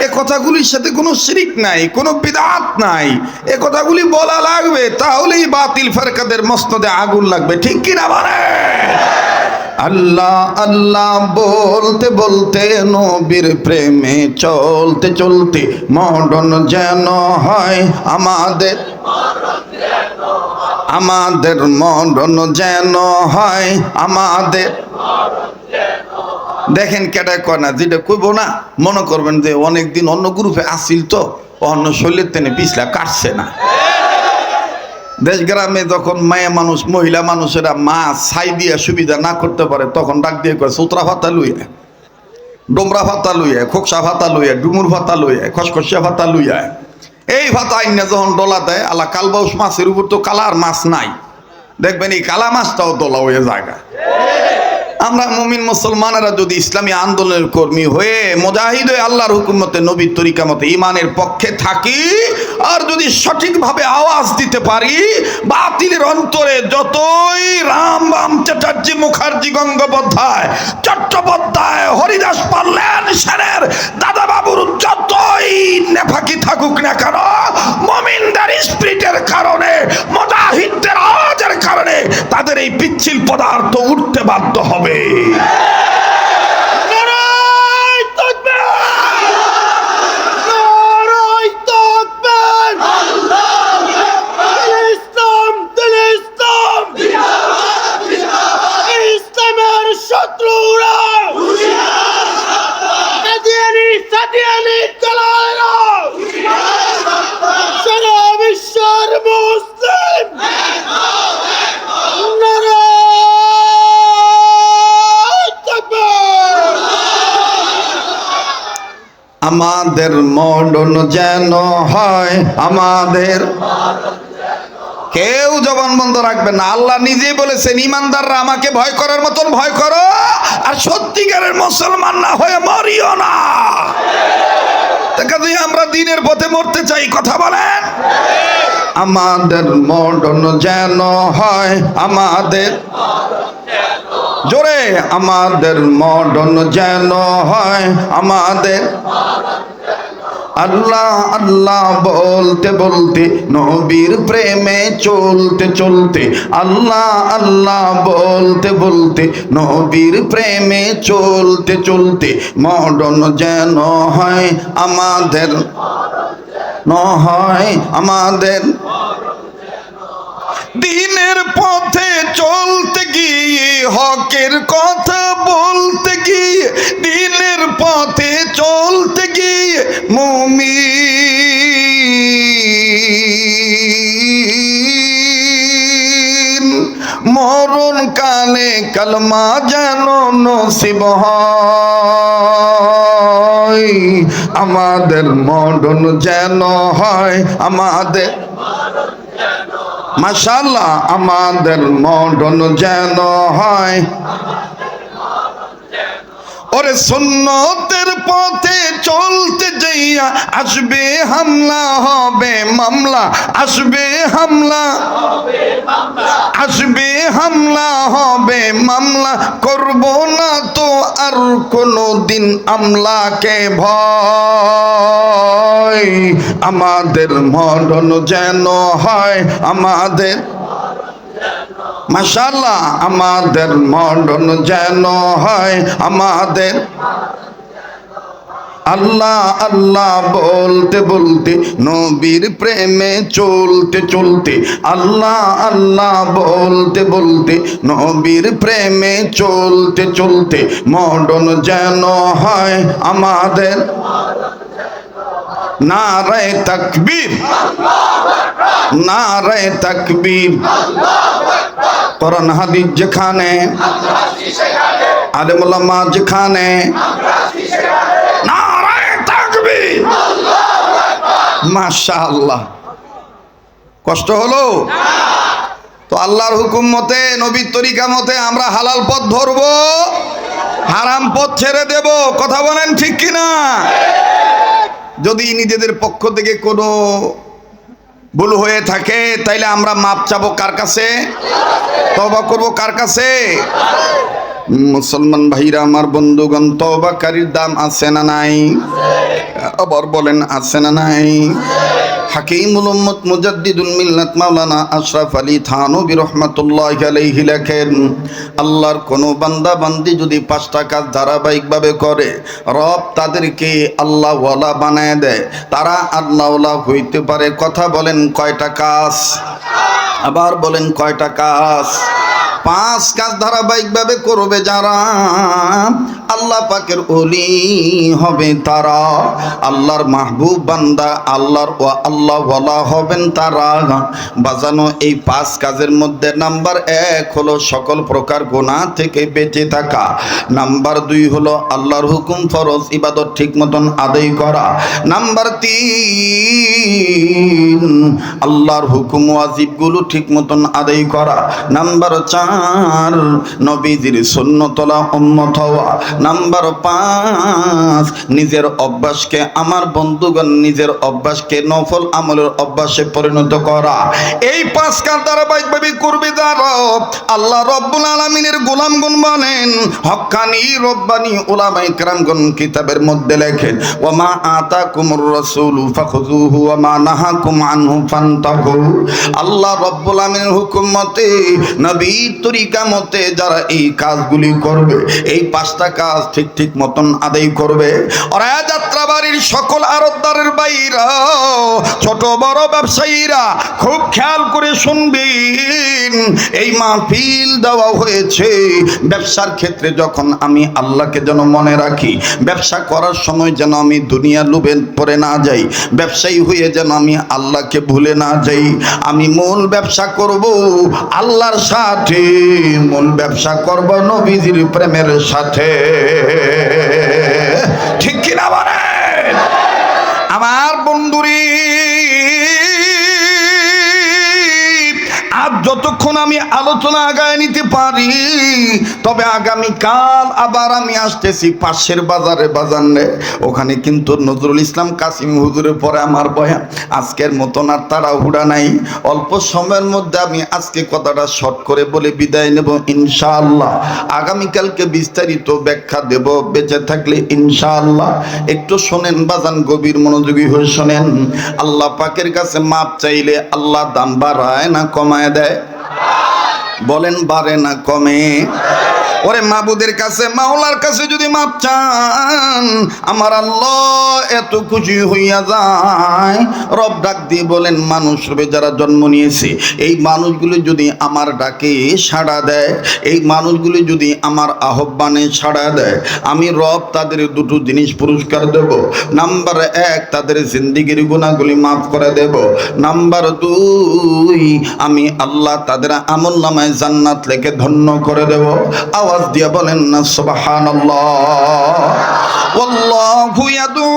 এ কথাগুলির সাথে কোনো শিরিক নাই, কোনো বিদআত নাই। এ কথাগুলি বলা লাগবে, তাহলেই বাতিল ফেরকাদের মসনদে আগুন লাগবে, ঠিক কি না বলেন? আল্লাহ আল্লাহ বলতে বলতে নবীর প্রেমে চলতে চলতে মরণ যেন হয় আমাদের, আমাদের মরণ যেন হয় আমাদের। দেখেন কেটা কয় না, যেটা কইব না মনে করবেন যে অনেকদিন অন্য গ্রুপে আসিল তো অন্য শৈলের তেনে পিছলা কাটছে না। দেশ গ্রামে যখন মায়া মানুষ, মহিলা মানুষেরা মাছ ছাই দিয়া সুবিধা না করতে পারে তখন ডাক দিয়ে কয় সুতরা ভাতা লইয়া, ডোমরা ভাতা লইয়া, খোকসা ভাতা লইয়া, ডুমুর ভাতা লইয়া, খসখসিয়া ভাতা লইয়া। এই ভাতা আইনা যখন ডলা দেয়, আল্লাহ কালবাউস মাছের উপর তো কালার মাছ নাই, দেখবেন এই কালা মাছটাও দলা হয়ে জায়গা। আমরা মুমিন মুসলমানেরা যদি ইসলামী আন্দোলনের কর্মী হয়ে মুজাহিদ হয়ে আল্লাহর হুকুম মতে নবীর তরিকা মতে ইমানের পক্ষে থাকি, আর যদি সঠিকভাবে আওয়াজ দিতে পারি, বাতিলের অন্তরে যতই রাম বাম চ্যাটার্জি, মুখার্জি, গঙ্গোপাধ্যায়, চট্টোপাধ্যায়, হরিদাস পাল্লেন সেনের, দাদা বাবুর যতই নেফাকি থাকুক না কেন, মুমিনদের স্পিরিটের কারণে, মুজাহিদদের আওয়াজের কারণে তাদের এই পিচ্ছিল পদার্থ উঠতে বাধ্য হবে। আমাদের মরণ যেন হয় আমাদের। কেউ জবান বন্ধ রাখবে না। আল্লাহ নিজেই বলেছেন, ইমানদাররা আমাকে ভয় করার মতন ভয় করো, আর সত্যিকারের মুসলমান না হয়ে মরিও না। যদি আমরা দিনের পথে মরতে চাই, কথা বলেন, আমাদের মরণ যেন হয় আমাদের, জোরে, আমাদের মরণ যেন হয় আমাদের। আল্লাহ আল্লাহ বলতে বলতে, নবীর প্রেমে চলতে চলতে, আল্লাহ আল্লাহ বলতে বলতে, নবীর প্রেমে চলতে চলতে, মরণ যেন হয় আমাদের, হয় আমাদের। দিনের পথে চলতে গিয়ে, হকের কথা বলতে গিয়ে, দিনের পথে চলতে গিয়ে মুমিন মরণ কালে কালমা যেন নসিব হয় আমাদের, মরণ যেন হয় আমাদের। মাশাআল্লাহ, আমাদের মরণ যেন হয়। ওরে সুন্নতের পথে চলতে যাইয়া আসবে হামলা, হবে মামলা, আসবে হামলা, আসবে হামলা, হবে মামলা, করব না তো আর কোনো দিন আমলাকে ভয় আমাদের মরণ যেন হয় আমাদের। মাশাআল্লাহ, আমাদের মরণ যেন হয় আমাদের। আল্লাহ আল্লাহ বলতে বলতে, নবীর প্রেমে চলতে চলতে, আল্লাহ আল্লাহ বলতে বলতে, নবীর প্রেমে চলতে চলতে, মরণ যেন হয় আমাদের। নারে তাকবীর, নারে তাকবীর। কোরআন হাদিস যেখানে, আলেম ওলামা যেখানে, নারে তাকবীর। মাশাআল্লাহ, কষ্ট হলো তো? আল্লাহর হুকুম মতে, নবীর তরিকা মতে আমরা হালাল পথ ধরবো, হারাম পথ ছেড়ে দেব। কথা বলেন ঠিক কিনা? যদি নিজেদের পক্ষ থেকে কোনো ভুল হয়ে থাকে, তাইলে আমরা মাপ চাবো কার কাছে? তওবা করব কার কাছে? মুসলমান ভাইরা আমার, বন্ধুগণ, তওবাকারীর দাম আছে না নাই? আবার বলেন, আছে না নাই? হাকিমুল উম্মত মুজাদ্দিদুল মিল্লাত মাওলানা আশরাফ আলী থানভী রাহমাতুল্লাহি আলাইহি লেখেন, আল্লাহর কোন বান্দা বান্দি যদি 5টা কাজ ধারাবাহিকভাবে করে, রব তাদেরকে আল্লাহ ওয়ালা বানায় দেয়। তারা আল্লাহ ওয়ালা হইতে পারে। কথা বলেন, কয়টা কাজ? আবার বলেন, কয়টা কাজ? 5 কাজ ধারাবাহিকভাবে করবে যারা, আল্লাহ পাকের ওলি হবে তারা, আল্লাহর মাহবুব বান্দা, আল্লাহর আল্লাহ ওয়ালা হবেন তারা। বাজানো এই 5 কাজের মধ্যে নাম্বার 1 হলো সকল প্রকার গুনাহ থেকে বেঁচে থাকা। নাম্বার 2 হলো আল্লাহর হুকুম ফরজ ইবাদত ঠিক মতন আদায় করা। নাম্বার 3 আল্লাহর হুকুম ওয়াজিবগুলো ঠিক মতন আদায় করা। নাম্বার 4 নবীজির সুন্নতলা উম্মত হওয়া। নাম্বার 5 নিজের অভ্যাসকে, আমার বন্ধুগণ, নিজের অভ্যাসকে নফল আমলের অভ্যাসে পরিণত করা। এই 5 কাজ ধারাবাহিকভাবে করবে যারা, আল্লাহ রব্বুল আলামিনের গোলামগণ বলেন, হক্কানি রব্বানি উলামায়ে কেরামগণ কিতাবের মধ্যে লেখেন, ওয়া মা আতাকুমুর রাসূলু ফাখুযুহু ওয়া মা নাহাকুম আনহু ফান্তাহু। আল্লাহ রব্বুল আলামিনের হুকুম মতে, নবীর তরিকা মতে যারা এই কাজগুলি করবে, এই 5টা কাজ ঠিক ঠিক মতন আদায় করবে, ওরা যাত্রাবাড়ির সকল আড়তদারের বাইরা, ছোট বড় ব্যবসায়ীরা খুব খেয়াল করে শুনবেন। এই মাহফিল দেওয়া হয়েছে ব্যবসার ক্ষেত্রে। যখন আমি আল্লাহকে যেন মনে রাখি, ব্যবসা করার সময় যেন আমি দুনিয়া লোভে পড়ে না যাই, ব্যবসায়ী হয়ে যেন আমি আল্লাহকে ভুলে না যাই। আমি মূল ব্যবসা করব আল্লাহর সাথে, মূল ব্যবসা করব নবীজির প্রেমের সাথে। ঠিক কিনা বলেন? যতক্ষণ আমি আলোচনা আগায় নিতে পারি, তবে আগামীকাল আবার আমি আসতেছি পাশের বাজারে বাজারে, ওখানে কিন্তু নজরুল ইসলাম কাসিম হুজুরের পরে আমার বয়ান। আজকের মতন আর তাড়াহুড়া নাই, অল্প সময়ের মধ্যে আমি আজকে কথাটা শর্ট করে বলে বিদায় নেব ইনশাআল্লাহ। আগামীকালকে বিস্তারিত ব্যাখ্যা দেব বেঁচে থাকলে ইনশাআল্লাহ। একটু শোনেন বাজান, গভীর মনোযোগী হয়ে শোনেন। আল্লাহ পাকের কাছে মাপ চাইলে আল্লাহ দাম বাড়ায় না কমায় দেয়? বলেন, বাড়ে না কমে? ওরে মাবুদের কাছে, মাওলার কাছে যদি মাপ চান, আমার আল্লাহ এত খুশি হইয়া যায়। রব ডাক দিয়ে বলেন, মানুষ রূপে যারা জন্ম নিয়েছে, এই মানুষগুলো যদি আমার ডাকে সাড়া দেয়, এই মানুষগুলো যদি আমার আহ্বানে সাড়া দেয়, আমি রব তাদের দুটো জিনিস পুরস্কার দেব। নাম্বার 1, তাদের জিন্দেগির গুনাহগুলি মাফ করে দেব। নাম্বার 2, আমি আল্লাহ তাদের আমলনামায় জান্নাত লিখে ধন্য করে দেব। আওয়াজ দিয়ে বলেন না সুবহানাল্লাহ। ওয়াল্লাহু ইয়াদউ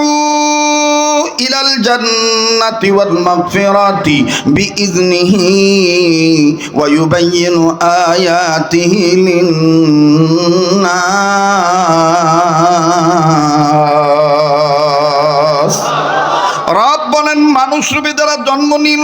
ইলাল জান্নাতি ওয়াল মাগফিরাতি বিইজনিহি ওয়া ইউবাইয়িনু আয়াতিহি লিন-নাস। রব বলেন, মানুষ রূপে যারা জন্ম নিল,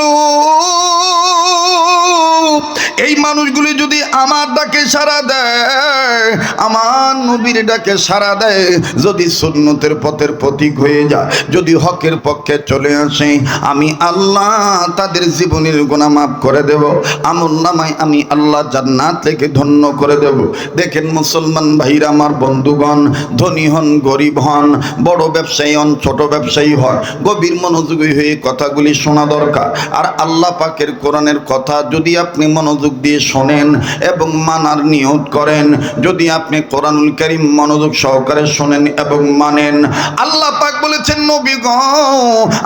এই মানুষগুলি যদি আমার ডাকে সাড়া দেয়, আমার নবীর ডাকে সাড়া দেয়, যদি সুন্নতের পথের প্রতীক হয়ে যায়, যদি হকের পক্ষে চলে আসে, আমি আল্লাহ তাদের জীবনের গুনাহ মাফ করে দেব। আমলনামায় আমি আল্লাহ জান্নাত লিখে ধন্য করে দেব। দেখেন মুসলমান ভাইরা আমার, বন্ধুগণ, ধনী হন গরিব হন, বড় ব্যবসায়ী হন ছোট ব্যবসায়ী হন, গভীর মনোযোগী হয়ে কথাগুলি শোনা দরকার। আর আল্লাহ পাকের কোরআনের কথা যদি আপনি মনোযোগ দিয়ে শোনেন এবং মানার নিয়ত করেন, যদি আপনি কোরআনুল কারীম মনোযোগ সহকারে শোনেন এবং মানেন, আল্লাহ পাক বলেছেন, নবী গো,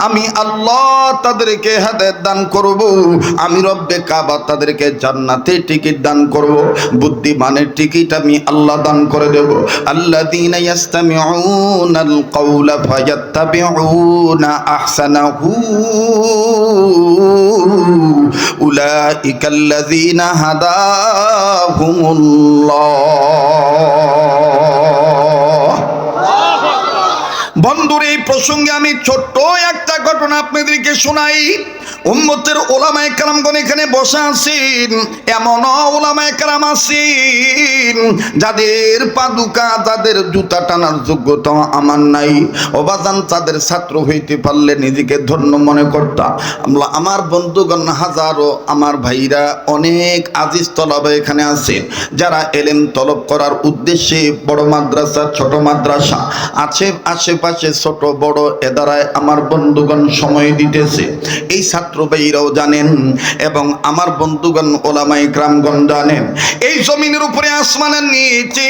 আমি আল্লাহ তাদেরকে হেদায়েত দান করব, আমি রব্বে কাবা তাদেরকে জান্নাতে টিকিট দান করব, বুদ্ধিমানের টিকিট আমি আল্লাহ দান করে দেব। আল্লাযীনা ইয়াসতামিউনাল কাওলা ফায়াত্তাবিউনা আহসানাহু উলাইকাল্লাযীনা হাদাহুমুল্লাহ। বন্ধুর, এই প্রসঙ্গে আমি ছোট্ট একটা ঘটনা আপনাদেরকে শোনাই। উম্মতের ওলামায়ে কেরামগণ এখানে বসে আছেন, এমন ওলামায়ে কেরাম আছেন যাদের পাদুকা, যাদের জুতা টানার যোগ্যতা আমার নাই। অবাজান, তাদের ছাত্র হইতে পারলে নিজেকে ধন্য মনে করতাম। আমার বন্ধুগণ, হাজারো আমার ভাইরা, অনেক আজিজ তলবে এখানে আছেন, যারা এলেম তলব করার উদ্দেশ্যে বড় মাদ্রাসা ছোট মাদ্রাসা আছে, আশেপাশে ছোট বড় এদারায় আমার বন্ধুগণ সময় দিতেছে। এই ছাত্র ভাইরাও জানেন এবং আমার বন্ধুগণ ওলামায়ে কেরামগণ জানেন, এই জমিনের উপরে আসমানের নিচে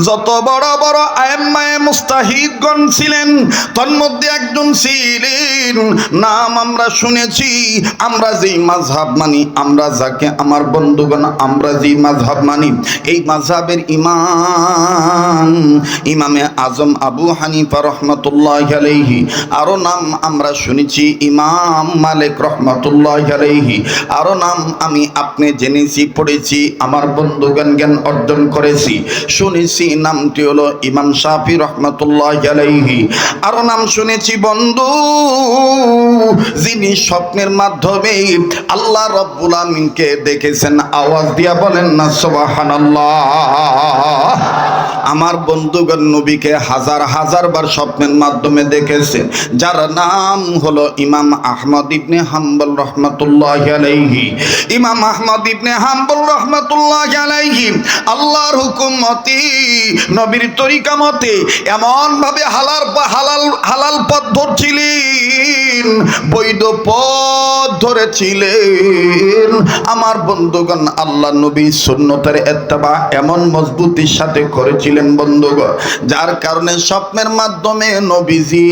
যত বড় বড় আইম্মায়ে মুস্তাহিদগণ ছিলেন, তন্মধ্যে একজন ছিলেন, নাম আমরা শুনেছি, আমরা যেই মাযহাব মানি, আমরা যাকে আমার বন্ধুগণ আমরা যেই মাযহাব মানি, এই মাযহাবের ইমাম ইমামে আজম আবু হানিফা রহমাতুল্লাহি আলাইহি। আরো নাম আমরা শুনেছি ইমাম মালিক রহমাতুল্লাহি আলাইহি। আরো নাম আমি আপনি জেনেছি, পড়েছি, আমার বন্ধুগণ জ্ঞান অর্জন করেছি, শুনেছি, নামটি হলো ইমাম শাফি রহমাতুল্লাহি আলাইহি। আরো নাম শুনেছি বন্ধু, যিনি স্বপ্নের মাধ্যমে আল্লাহ রাব্বুল আমিনকে দেখেছেন। আওয়াজ দিয়া বলেন না সুবহানাল্লাহ। আমার বন্ধুগণ নবীকে হাজার হাজার বার স্বপ্নের মাধ্যমে দেখেছেন, যার নাম হলো ইমাম আহমদ ইবনে হাম্বল রহমাতুল্লাহি আলাইহি। ইমাম আহমদ ইবনে হাম্বল রহমাতুল্লাহি আলাইহি আল্লাহর হুকুম মতে, নবীর তরিকা মতে এমন ভাবে হালাল পথ ধরছিলেন, বৈধ পথ ধরেছিলেন। আমার বন্ধুগণ, আল্লাহ নবী সুন্নতের ইত্তেবা এমন মজবুতির সাথে করেছিলেন বন্ধুগণ, যার কারণে স্বপ্নের মাধ্যমে নবীজি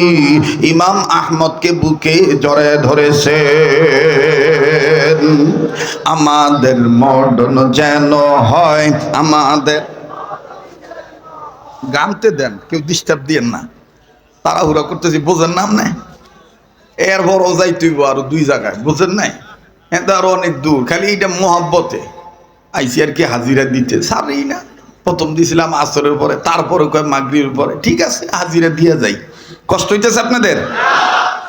ইমাম আহমদকে বুকে জড়ায় ধরেছে। আমাদের মর্ডন যেন হয়, আমাদের গামতে দেন, কেউ ডিস্টার্ব দিয়েন না, তাড়াহুড়া করতেছি, বোঝেন নাম নাই, এরপর ও যাই তুইব আরো 2 জায়গায়, বুঝেন নাই? হ্যাঁ, আরো অনেক দূর, খালি এইটা মোহাব্বতে আইসি আর কি হাজিরা দিতে সারেই না। প্রথম দিছিলাম আসরের পরে, তারপরে কয় মাগরিবের পরে। ঠিক আছে, হাজিরা দিয়ে যাই। কষ্ট হইতেছে আপনাদের?